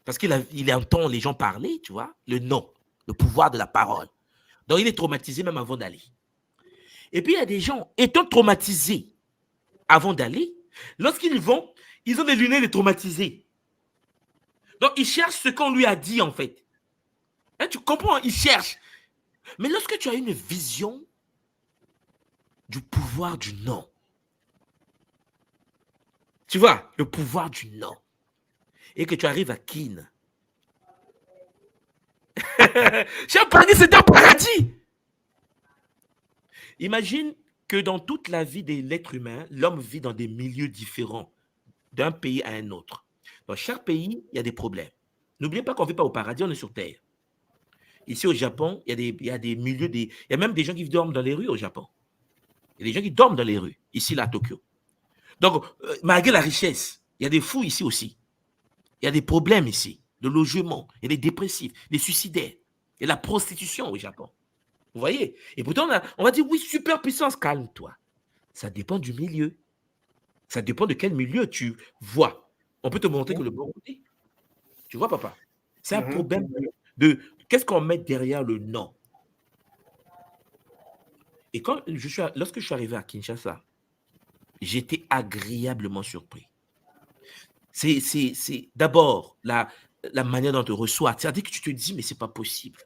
A: parce qu'il entend les gens parler, tu vois, le nom, le pouvoir de la parole. Donc, il est traumatisé même avant d'aller. Et puis, il y a des gens, étant traumatisés avant d'aller, lorsqu'ils vont, ils ont des lunettes de traumatisés. Donc, ils cherchent ce qu'on lui a dit, en fait. Hein, tu comprends? Ils cherchent. Mais lorsque tu as une vision du pouvoir du non, tu vois, le pouvoir du non, et que tu arrives à Kin, Champagne, c'est un paradis. Imagine que dans toute la vie de l'être humain, l'homme vit dans des milieux différents, d'un pays à un autre. Dans chaque pays, il y a des problèmes. N'oubliez pas qu'on ne vit pas au paradis, on est sur Terre. Ici au Japon, il y a des milieux, il y a même des gens qui dorment dans les rues au Japon. Il y a des gens qui dorment dans les rues, ici là à Tokyo. Donc, malgré la richesse, il y a des fous ici aussi. Il y a des problèmes ici, de logement, il y a des dépressifs, des suicidaires, il y a la prostitution au Japon. Vous voyez? Et pourtant, on va dire, oui, superpuissance, calme-toi. Ça dépend du milieu. Ça dépend de quel milieu tu vois. On peut te montrer que le bon côté. Tu vois, papa? C'est un problème de qu'est-ce qu'on met derrière le nom. Et lorsque je suis arrivé à Kinshasa, j'étais agréablement surpris. C'est d'abord la manière dont on te reçoit. C'est-à-dire que tu te dis, mais c'est pas possible.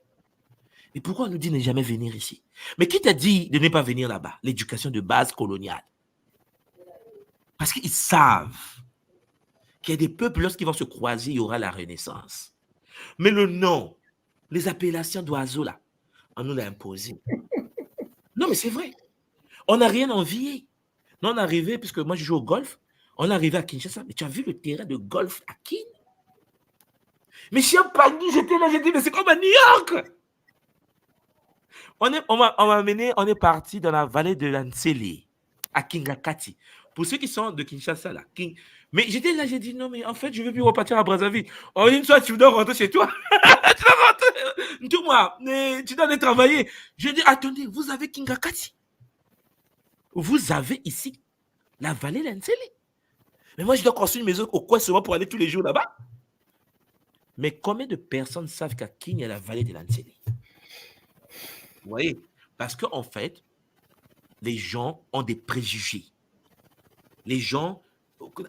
A: Mais pourquoi on nous dit ne jamais venir ici? Mais qui t'a dit de ne pas venir là-bas? L'éducation de base coloniale. Parce qu'ils savent qu'il y a des peuples, lorsqu'ils vont se croiser, il y aura la renaissance. Mais le nom, les appellations d'oiseaux, là, on nous l'a imposé. Non, mais c'est vrai. On n'a rien envié. Non, on est arrivé, puisque moi je joue au golf, on est arrivé à Kinshasa. Mais tu as vu le terrain de golf à Kin? Mais Champagne, j'étais là, j'ai dit, mais c'est comme à New York. On est parti dans la vallée de l'Ansele, à Kingakati. Pour ceux qui sont de Kinshasa, là. Mais j'étais là, j'ai dit, non, mais en fait, je ne veux plus repartir à Brazzaville. On dit, une fois, tu dois rentrer chez toi. Tu dois rentrer. Tout moi, tu dois aller travailler. Je dis, attendez, vous avez Kingakati. Vous avez ici la vallée de l'Ansele. Mais moi, je dois construire une maison au coin seulement pour aller tous les jours là-bas. Mais combien de personnes savent qu'à King, il y a la vallée de l'Ansele? Vous voyez? Parce qu'en fait, les gens ont des préjugés. Les gens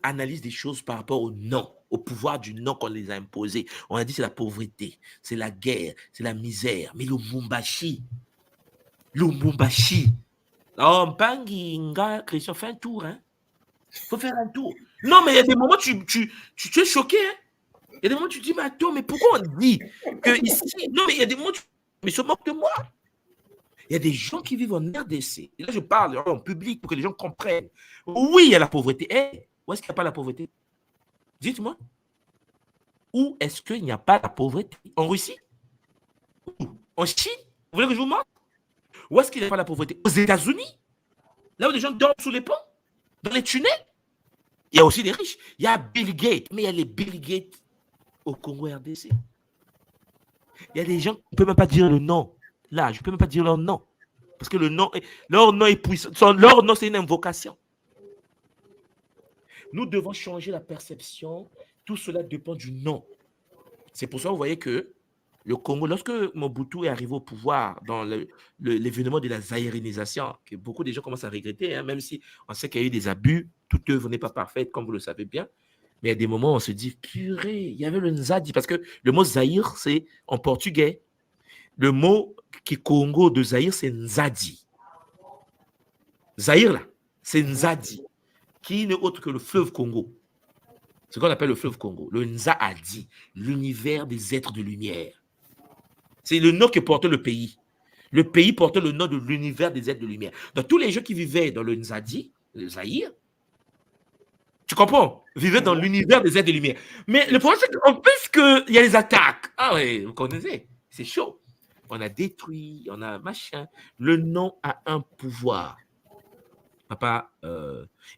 A: analysent des choses par rapport au non, au pouvoir du non qu'on les a imposé. On a dit c'est la pauvreté, c'est la guerre, c'est la misère. Mais Lumumbashi. Oh, Mpanginga, Christian, fais un tour. Hein? Faut faire un tour. Non, mais il y a des moments où tu es choqué. Hein? Il y a des moments où tu te dis, mais attends, mais pourquoi on dit que ici... Non, mais il y a des moments où tu se moques de moi. Il y a des gens qui vivent en RDC. Et là, je parle en public pour que les gens comprennent. Oui, il y a la pauvreté. Hey, où est-ce qu'il n'y a pas la pauvreté? Dites-moi. Où est-ce qu'il n'y a pas la pauvreté? En Russie? Où? En Chine? Vous voulez que je vous montre? Où est-ce qu'il n'y a pas la pauvreté? Aux États-Unis? Là où les gens dorment sous les ponts? Dans les tunnels? Il y a aussi des riches. Il y a Bill Gates, mais il y a les Bill Gates au Congo RDC. Il y a des gens qui ne peuvent même pas dire le nom. Là, je ne peux même pas dire leur nom. Parce que leur nom est puissant. Leur nom, c'est une invocation. Nous devons changer la perception. Tout cela dépend du nom. C'est pour ça que vous voyez que le Congo, lorsque Mobutu est arrivé au pouvoir dans l'événement de la zaïrinisation, que beaucoup de gens commencent à regretter, hein, même si on sait qu'il y a eu des abus, toute œuvre n'est pas parfaite, comme vous le savez bien, mais il y a des moments où on se dit, purée, il y avait le Nzadi, parce que le mot Zaïre, c'est en portugais. Le mot qui est Congo de Zaïre, c'est Nzadi. Zaïre, là, c'est Nzadi, qui n'est autre que le fleuve Congo. Ce qu'on appelle le fleuve Congo. Le Nzadi, l'univers des êtres de lumière. C'est le nom que portait le pays. Le pays portait le nom de l'univers des êtres de lumière. Donc, tous les gens qui vivaient dans le Nzadi, le Zaïre, tu comprends? Vivaient dans l'univers des êtres de lumière. Mais le problème, c'est qu'en plus qu'il y a les attaques. Ah oui, vous connaissez. C'est chaud. On a détruit, on a machin. Le nom a un pouvoir. Papa,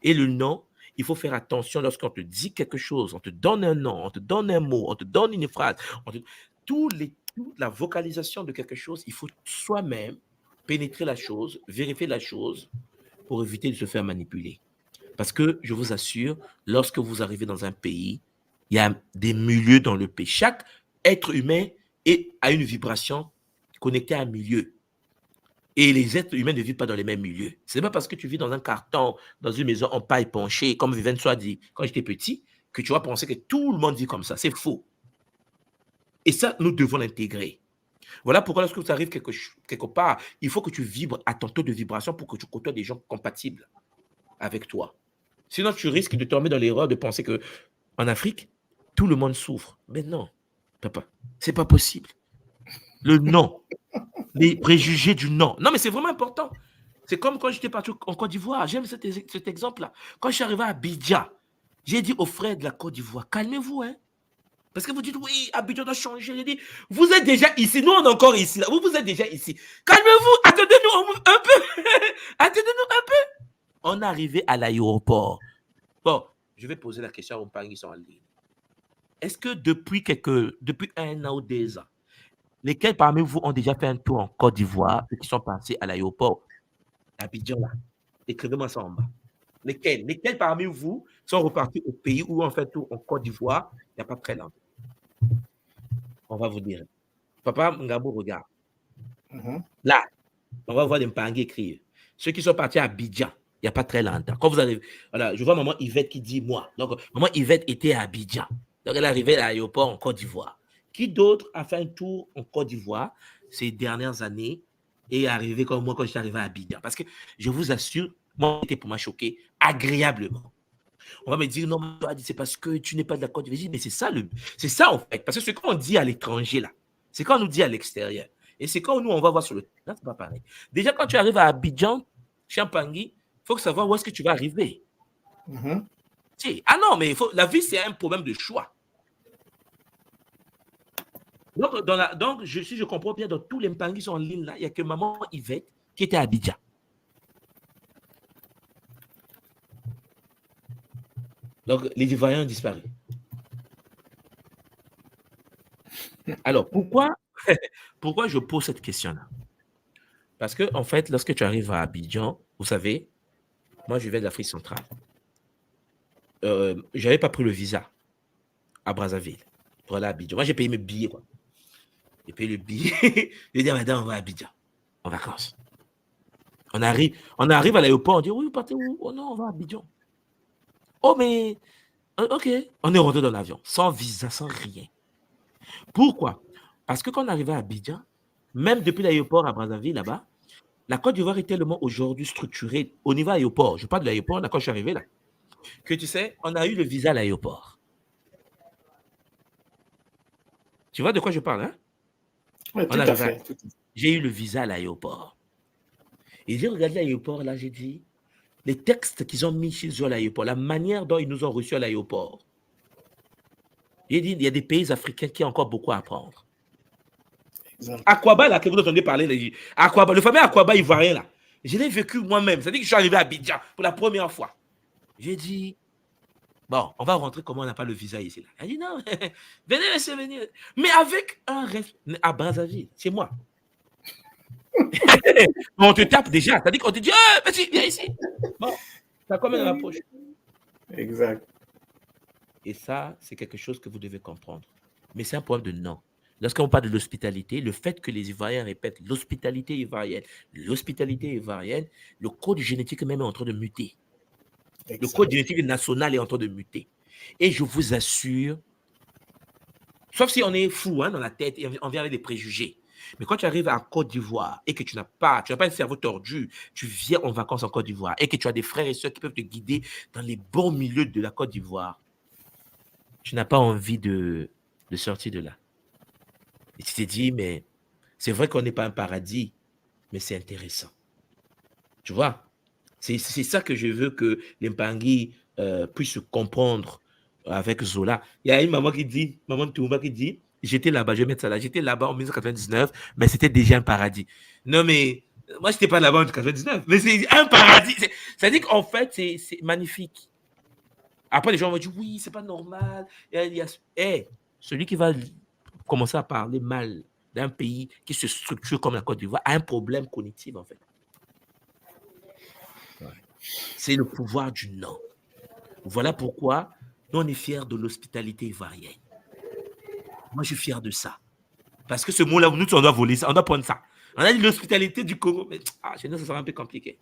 A: et le nom, il faut faire attention lorsqu'on te dit quelque chose, on te donne un nom, on te donne un mot, on te donne une phrase. Toute la vocalisation de quelque chose, il faut soi-même pénétrer la chose, vérifier la chose pour éviter de se faire manipuler. Parce que, je vous assure, lorsque vous arrivez dans un pays, il y a des milieux dans le pays. Chaque être humain a une vibration connectée à un milieu. Et les êtres humains ne vivent pas dans les mêmes milieux. Ce n'est pas parce que tu vis dans un carton, dans une maison en paille penchée, comme Viviane Soit dit quand j'étais petit, que tu vas penser que tout le monde vit comme ça. C'est faux. Et ça, nous devons l'intégrer. Voilà pourquoi lorsque tu arrives quelque part, il faut que tu vibres à ton taux de vibration pour que tu côtoies des gens compatibles avec toi. Sinon, tu risques de tomber dans l'erreur de penser qu'en Afrique, tout le monde souffre. Mais non, papa, c'est pas possible. Le non, les préjugés du non. Non, mais c'est vraiment important. C'est comme quand j'étais parti en Côte d'Ivoire. J'aime cet exemple-là. Quand je suis arrivé à Abidjan, j'ai dit aux frères de la Côte d'Ivoire, calmez-vous, hein. Parce que vous dites, oui, Abidjan doit changer. J'ai dit, vous êtes déjà ici. Nous, on est encore ici. Là. Vous êtes déjà ici. Calmez-vous. Attendez-nous un peu. Attendez-nous un peu. On est arrivé à l'aéroport. Bon, je vais poser la question aux parents qui sont en ligne. Est-ce que depuis 1 an ou 2 ans, lesquels parmi vous ont déjà fait un tour en Côte d'Ivoire et qui sont passés à l'aéroport Abidjan là? Écrivez-moi ça en bas. Lesquels parmi vous sont repartis au pays où on fait un tour en Côte d'Ivoire il n'y a pas très longtemps? On va vous dire. Papa Ngabo, regarde. Là, on va voir des Mpangui écrire. Ceux qui sont partis à Abidjan il n'y a pas très longtemps. Quand vous arrivez, voilà, je vois maman Yvette qui dit moi. Donc, maman Yvette était à Abidjan. Donc, elle est arrivée à l'aéroport en Côte d'Ivoire. Qui d'autre a fait un tour en Côte d'Ivoire ces dernières années et est arrivé comme moi quand je suis arrivé à Abidjan? Parce que je vous assure, moi, c'était pour moi choqué agréablement. On va me dire, non, c'est parce que tu n'es pas de la Côte d'Ivoire. Mais c'est ça en fait. Parce que ce qu'on dit à l'étranger, là, c'est quand on nous dit à l'extérieur. Et c'est quand nous, on va voir sur le terrain, c'est pas pareil. Déjà, quand tu arrives à Abidjan, Champangui, il faut savoir où est-ce que tu vas arriver. Ah non, mais la vie, c'est un problème de choix. Donc, si je comprends bien, dans tous les Mpangui qui sont en ligne, là, il n'y a que maman Yvette qui était à Abidjan. Donc, les Ivoiriens ont disparu. Alors, pourquoi je pose cette question-là? Parce que, en fait, lorsque tu arrives à Abidjan, vous savez, moi, je viens de l'Afrique centrale. Je n'avais pas pris le visa à Brazzaville pour aller à Abidjan. Moi, j'ai payé mes billets, quoi. J'ai payé le billet. J'ai dit à madame, on va à Abidjan, en vacances. On arrive à l'aéroport, on dit, oui, vous partez où? Oh non, on va à Abidjan. Oh, mais, ok. On est rentré dans l'avion, sans visa, sans rien. Pourquoi? Parce que quand on arrivait à Abidjan, même depuis l'aéroport à Brazzaville, là-bas, la Côte d'Ivoire est tellement aujourd'hui structurée au niveau aéroport. Je parle de l'aéroport, là, quand je suis arrivé là, que tu sais, on a eu le visa à l'aéroport. Tu vois de quoi je parle, hein?
B: Oui, tout à fait.
A: J'ai eu le visa à l'aéroport. Et j'ai regardé l'aéroport, là, j'ai dit, les textes qu'ils ont mis chez eux à l'aéroport, la manière dont ils nous ont reçus à l'aéroport. J'ai dit, il y a des pays africains qui ont encore beaucoup à apprendre.
B: Exact.
A: Aquaba, là, que vous entendez parler, Aquaba, le fameux Aquaba ivoirien, là, je l'ai vécu moi-même. C'est-à-dire que je suis arrivé à Abidjan pour la première fois. J'ai dit, bon, on va rentrer comme on n'a pas le visa ici. Là. Elle dit, non, venez, laissez venir. Mais avec un rêve à Brazzaville, c'est moi. On te tape déjà. C'est-à-dire qu'on te dit, ah, vas-y, viens ici. Bon, ça quand même approche.
B: Exact.
A: Et ça, c'est quelque chose que vous devez comprendre. Mais c'est un problème de non. Lorsqu'on parle de l'hospitalité, le fait que les Ivoiriens répètent l'hospitalité ivoirienne, le code génétique même est en train de muter. Le code génétique national est en train de muter. Et je vous assure, sauf si on est fou hein, dans la tête et on vient avec des préjugés. Mais quand tu arrives en Côte d'Ivoire et que tu n'as pas un cerveau tordu, tu viens en vacances en Côte d'Ivoire et que tu as des frères et sœurs qui peuvent te guider dans les bons milieux de la Côte d'Ivoire, tu n'as pas envie de sortir de là. Et tu te dis, mais c'est vrai qu'on n'est pas un paradis, mais c'est intéressant. Tu vois? C'est ça que je veux que les Mpangi puissent comprendre avec Zola. Il y a une maman qui dit, maman de Toumba qui dit, j'étais là-bas, je vais mettre ça là, j'étais là-bas en 1999, mais c'était déjà un paradis. Non, mais moi, je n'étais pas là-bas en 1999, mais c'est un paradis. C'est-à-dire qu'en fait, c'est magnifique. Après, les gens vont dire, oui, c'est pas normal. Celui qui va commencer à parler mal d'un pays qui se structure comme la Côte d'Ivoire a un problème cognitif, en fait. Ouais. C'est le pouvoir du non. Voilà pourquoi nous, on est fiers de l'hospitalité ivoirienne. Moi, je suis fier de ça. Parce que ce mot-là, nous, on doit voler ça, on doit prendre ça. On a dit l'hospitalité du Congo, mais chez nous, ça sera un peu compliqué.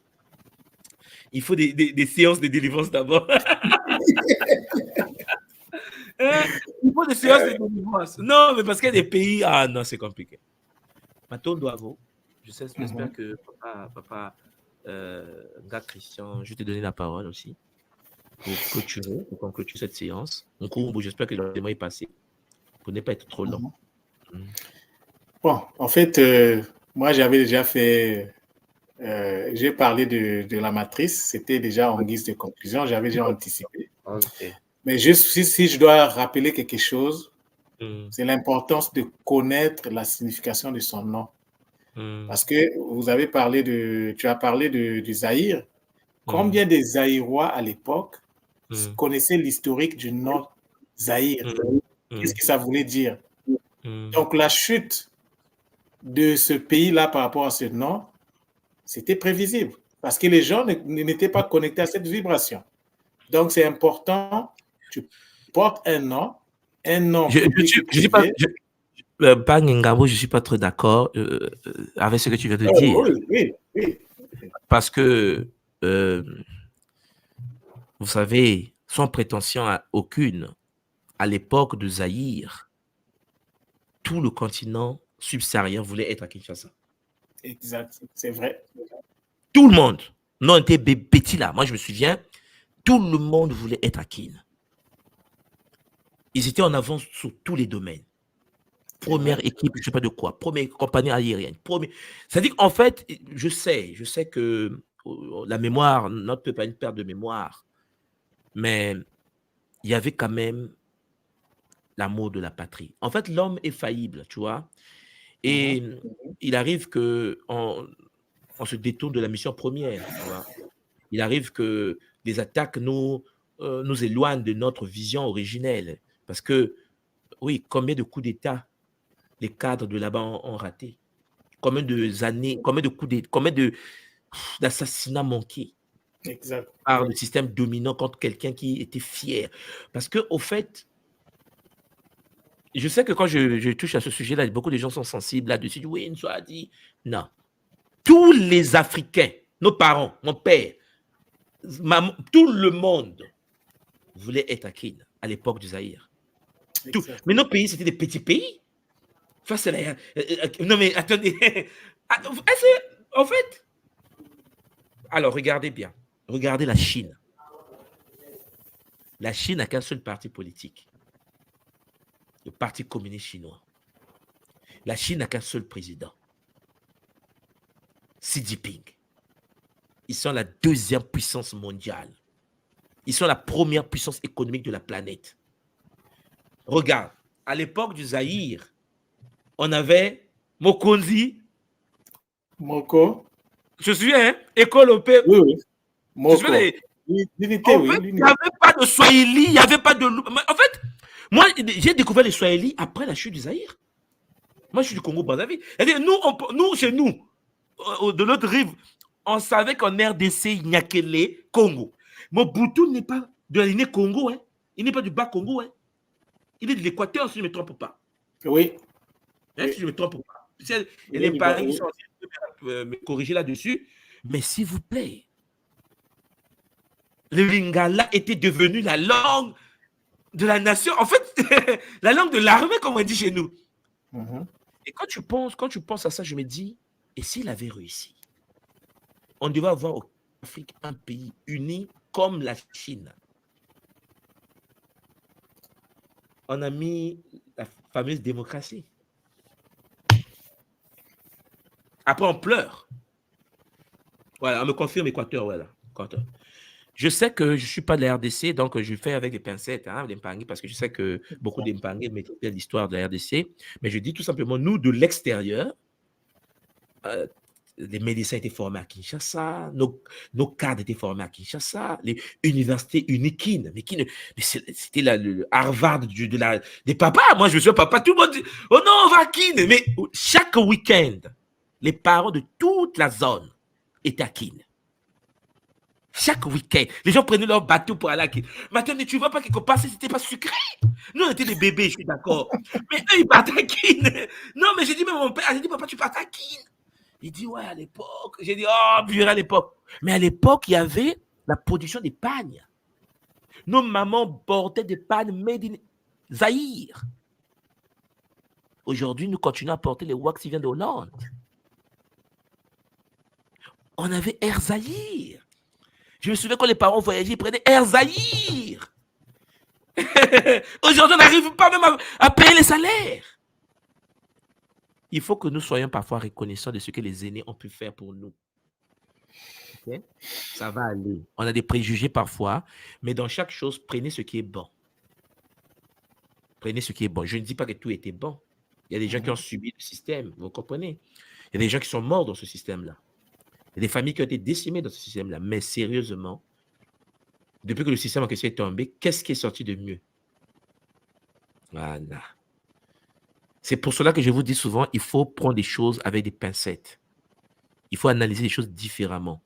A: Il faut des séances de délivrance d'abord. Il faut des séances de délivrance. Non, mais parce qu'il y a des pays, non, c'est compliqué. Maton Doavo, j'espère que papa gars Christian, je vais te donner la parole aussi pour clôturer cette séance. Mon cours, j'espère que le débat est passé pour ne pas être trop long.
B: Bon, en fait, moi, j'avais déjà fait, j'ai parlé de la matrice, c'était déjà en guise de conclusion, j'avais déjà anticipé.
A: Okay.
B: Mais juste si je dois rappeler quelque chose, c'est l'importance de connaître la signification de son nom. Parce que tu as parlé du Zaïre. Combien de Zaïrois à l'époque connaissaient l'historique du nom Zaïre? Qu'est-ce que ça voulait dire? Donc la chute de ce pays-là par rapport à ce nom, c'était prévisible parce que les gens n'étaient pas connectés à cette vibration. Donc c'est important, tu portes un nom public ou privé.
A: Pas Ngabo, je ne suis pas trop d'accord avec ce que tu viens de dire.
B: Oui.
A: Parce que, vous savez, sans prétention aucune, à l'époque de Zaïre, tout le continent subsaharien voulait être à Kinshasa.
B: Exact, c'est vrai.
A: Tout le monde. Non, on était petit là. Moi, je me souviens, tout le monde voulait être à Kin. Ils étaient en avance sur tous les domaines. Première équipe, je ne sais pas de quoi, première compagnie aérienne. C'est-à-dire qu'en fait, je sais que la mémoire, notre peuple a une perte de mémoire, mais il y avait quand même l'amour de la patrie. En fait, l'homme est faillible, tu vois. Et il arrive qu'on se détourne de la mission première, tu vois. Il arrive que des attaques nous éloignent de notre vision originelle. Parce que, oui, combien de coups d'État les cadres de là-bas ont raté? Combien d'assassinats manqués par le système dominant contre quelqu'un qui était fier? Parce que, au fait, je sais que quand je touche à ce sujet-là, beaucoup de gens sont sensibles là-dessus. Oui, une soit dit. Non. Tous les Africains, nos parents, mon père, tout le monde voulait être à Kin à l'époque du Zaïre. Mais nos pays, c'était des petits pays. Non, mais attendez. En fait, alors regardez bien. Regardez la Chine. La Chine n'a qu'un seul parti politique. Le Parti communiste chinois. La Chine n'a qu'un seul président. Xi Jinping. Ils sont la deuxième puissance mondiale. Ils sont la première puissance économique de la planète. Regarde, à l'époque du Zaïre, on avait Mokonzi.
B: Moko.
A: Je me souviens, hein? École au P.
B: Oui, oui.
A: Je me
B: Moko.
A: souviens,
B: L'unité,
A: en
B: oui.
A: fait, il n'y avait pas de Swahili, il n'y avait pas de... En fait, moi, j'ai découvert les Swahili après la chute du Zaïre. Moi, je suis du Congo-Brazzaville. Nous, chez nous, de l'autre rive, on savait qu'en RDC, Nyakele, Congo. Mobutu n'est pas de la lignée Congo, hein. Il n'est pas du bas Congo, hein. Il est de l'Équateur, si je ne me trompe pas.
B: Oui.
A: Hein,
B: oui.
A: si je ne me trompe pas. Et
B: Oui,
A: les
B: du
A: paris
B: bas,
A: sont en train de me corriger là-dessus. Mais s'il vous plaît, le Lingala était devenu la langue de la nation. En fait, la langue de l'armée, comme on dit chez nous.
B: Mhm.
A: Et quand tu penses à ça, je me dis, et s'il avait réussi? On devait avoir en Afrique un pays uni comme la Chine. On a mis la fameuse démocratie. Après, on pleure. Voilà, on me confirme Équateur, voilà. Je sais que je ne suis pas de la RDC, donc je fais avec des pincettes, hein, les Mpangui, parce que je sais que beaucoup des Mpangui maîtrisent l'histoire de la RDC. Mais je dis tout simplement, nous, de l'extérieur, les médecins étaient formés à Kinshasa, nos cadres étaient formés à Kinshasa, les universités uniques, mais c'était le Harvard des papas. Moi, je suis papa, tout le monde dit, oh non, on va à Kin. Mais chaque week-end, les parents de toute la zone étaient à Kin. Chaque week-end, les gens prenaient leur bateau pour aller à Kin. Maintenant, tu ne vois pas quelque part, c'était pas sucré. Nous, on était des bébés, je suis d'accord. Mais eux, ils partaient à Kin. Non, mais j'ai dit, mais mon père, j'ai dit, papa, tu partais à Kin. Il dit, ouais, à l'époque. J'ai dit, oh, purée, à l'époque. Mais à l'époque, il y avait la production des pagnes. Nos mamans portaient des pagnes made in Zaïre. Aujourd'hui, nous continuons à porter les wax qui viennent de Hollande. On avait Air Zaïre. Je me souviens quand les parents voyageaient, ils prenaient Air Zaïre. Aujourd'hui, on n'arrive pas même à payer les salaires. Il faut que nous soyons parfois reconnaissants de ce que les aînés ont pu faire pour nous. Okay? Ça va aller. On a des préjugés parfois, mais dans chaque chose, prenez ce qui est bon. Prenez ce qui est bon. Je ne dis pas que tout était bon. Il y a des gens qui ont subi le système, vous comprenez? Il y a des gens qui sont morts dans ce système-là. Il y a des familles qui ont été décimées dans ce système-là. Mais sérieusement, depuis que le système en question est tombé, qu'est-ce qui est sorti de mieux? Voilà. C'est pour cela que je vous dis souvent, il faut prendre des choses avec des pincettes. Il faut analyser les choses différemment.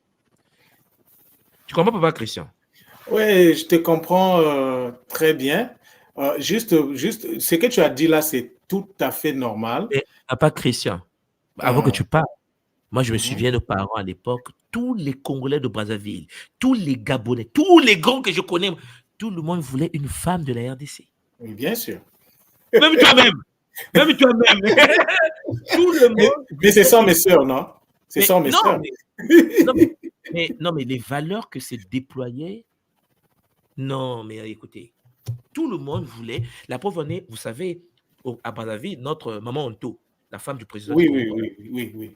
A: Tu comprends, papa Christian?
B: Oui, je te comprends très bien. Juste, ce que tu as dit là, c'est tout à fait normal.
A: Mais, papa Christian, avant que tu parles, moi je me souviens de parents à l'époque, tous les Congolais de Brazzaville, tous les Gabonais, tous les grands que je connais, tout le monde voulait une femme de la RDC.
B: Oui, bien sûr.
A: Même toi-même. Même toi-même. Tout le monde.
B: Mais ce sont mes sœurs, non? Ce sont mes sœurs.
A: Non, mais les valeurs que c'est déployé, non, mais écoutez, tout le monde voulait. La preuve en est, vous savez, à Brazzaville, notre maman Onto, la femme du président du Congo,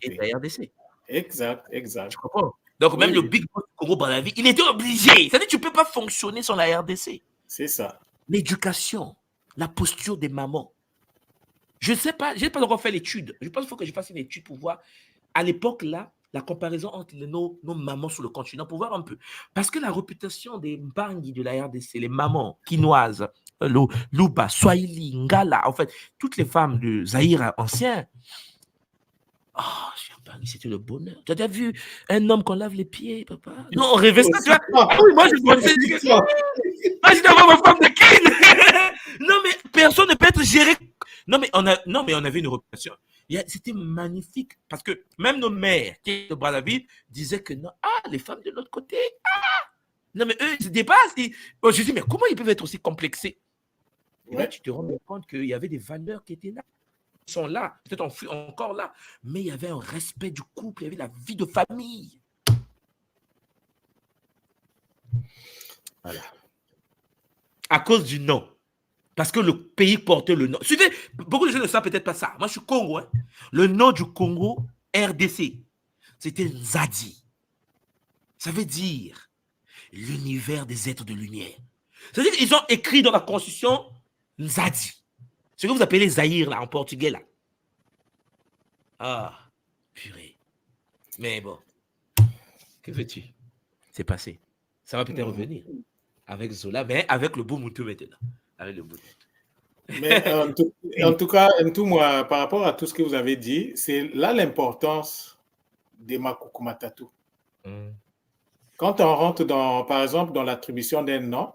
A: est de la RDC.
B: Exact.
A: Tu comprends? Donc, même le Big Boss du Congo Brazzaville, il était obligé. C'est-à-dire que tu ne peux pas fonctionner sans la RDC.
B: C'est ça.
A: L'éducation, la posture des mamans. Je ne sais pas, je n'ai pas encore fait l'étude. Je pense qu'il faut que je fasse une étude pour voir, à l'époque, là, la comparaison entre nos mamans sur le continent, pour voir un peu. Parce que la réputation des Mbangi de la RDC, les mamans quinoises, Luba, Swahili, Ngala, en fait, toutes les femmes de Zaïre ancien, c'était le bonheur. Tu as déjà vu un homme qu'on lave les pieds, papa? Non, on rêvait ça, tu vois. Oui, moi, je pensais, je dois avoir ma femme de kin. Non, mais personne ne peut être géré. Non, mais on avait une réputation. C'était magnifique parce que même nos mères qui étaient de Brazzaville disaient que non, les femmes de l'autre côté, non, mais eux, ils se dépassent. Je dis, mais comment ils peuvent être aussi complexés? Et là, tu te rends compte qu'il y avait des valeurs qui étaient là. Ils sont là, peut-être encore là, mais il y avait un respect du couple, il y avait la vie de famille. Voilà. À cause du nom. Parce que le pays portait le nom. Suivez, beaucoup de gens ne savent peut-être pas ça. Moi, je suis Congo. Hein. Le nom du Congo, RDC, c'était Nzadi. Ça veut dire l'univers des êtres de lumière. C'est-à-dire qu'ils ont écrit dans la Constitution Nzadi. Ce que vous appelez Zaïre, là, en portugais, là. Ah, purée. Mais bon, que veux-tu? C'est passé. Ça va peut-être revenir avec Zola, mais avec le beau Moutou maintenant. Avec le beau Moutou.
B: Mais en tout cas, moi, par rapport à tout ce que vous avez dit, c'est là l'importance des Makuku Matatu. Quand on rentre, par exemple, dans l'attribution d'un nom,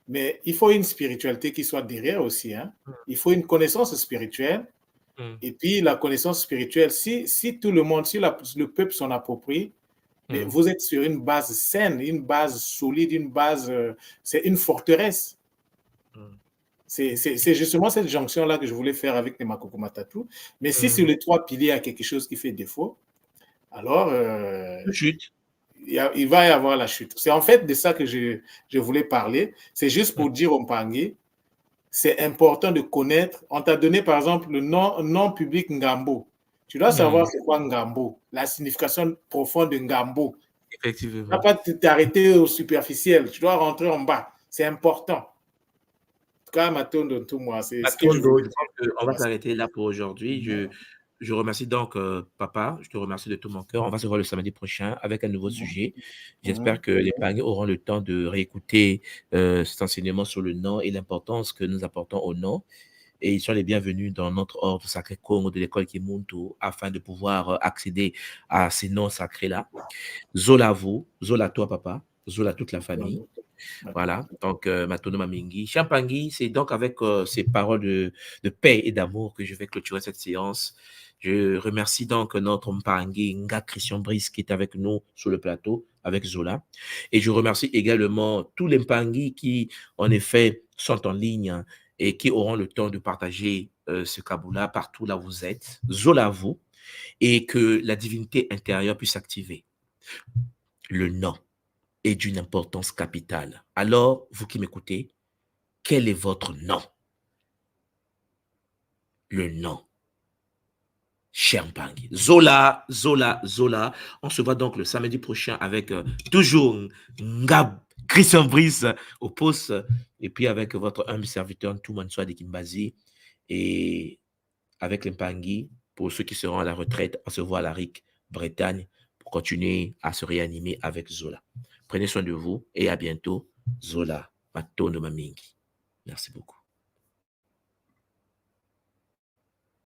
B: mais il faut une spiritualité qui soit derrière aussi. Hein. Il faut une connaissance spirituelle. Et puis, la connaissance spirituelle, si tout le monde, si le peuple s'en approprie, mais vous êtes sur une base saine, une base solide, une base, c'est une forteresse. C'est justement cette jonction-là que je voulais faire avec les Makuku Matatu. Mais si sur les 3 piliers, il y a quelque chose qui fait défaut, alors
A: chute.
B: Il va y avoir la chute. C'est en fait de ça que je voulais parler. C'est juste pour dire au Mpangi, c'est important de connaître. On t'a donné, par exemple, le nom public Ngambo. Tu dois savoir c'est quoi Ngambo, la signification profonde de Ngambo.
A: Effectivement.
B: Tu ne vas pas t'arrêter au superficiel. Tu dois rentrer en bas. C'est important. En tout cas, Matondo, tout moi, c'est ce que je voulais dire.
A: On va s'arrêter là pour aujourd'hui. Je remercie donc papa, je te remercie de tout mon cœur. On va se voir le samedi prochain avec un nouveau sujet. J'espère que les Pangais auront le temps de réécouter cet enseignement sur le nom et l'importance que nous apportons au nom. Et ils sont les bienvenus dans notre ordre sacré Congo de l'école Kimuntu afin de pouvoir accéder à ces noms sacrés-là. Zola vous, Zola toi papa, Zola toute la famille. Voilà, donc Matono Mamingi. Champangui, c'est donc avec ces paroles de paix et d'amour que je vais clôturer cette séance. Je remercie donc notre Mpangi Nga Christian Brice qui est avec nous sur le plateau avec Zola. Et je remercie également tous les Mpangi qui, en effet, sont en ligne et qui auront le temps de partager ce Kaboula partout là où vous êtes. Zola vous, et que la divinité intérieure puisse activer le nom est d'une importance capitale. Alors, vous qui m'écoutez, quel est votre nom? Le nom. Champagne. Zola, Zola, Zola. On se voit donc le samedi prochain avec toujours Ngab, Christian Brice au poste et puis avec votre humble serviteur Toumanswa de Kimbazi et avec l'Empangui pour ceux qui seront à la retraite. On se voit à la RIC Bretagne pour continuer à se réanimer avec Zola. Prenez soin de vous et à bientôt. Zola, Matondo Mamingi. Merci beaucoup.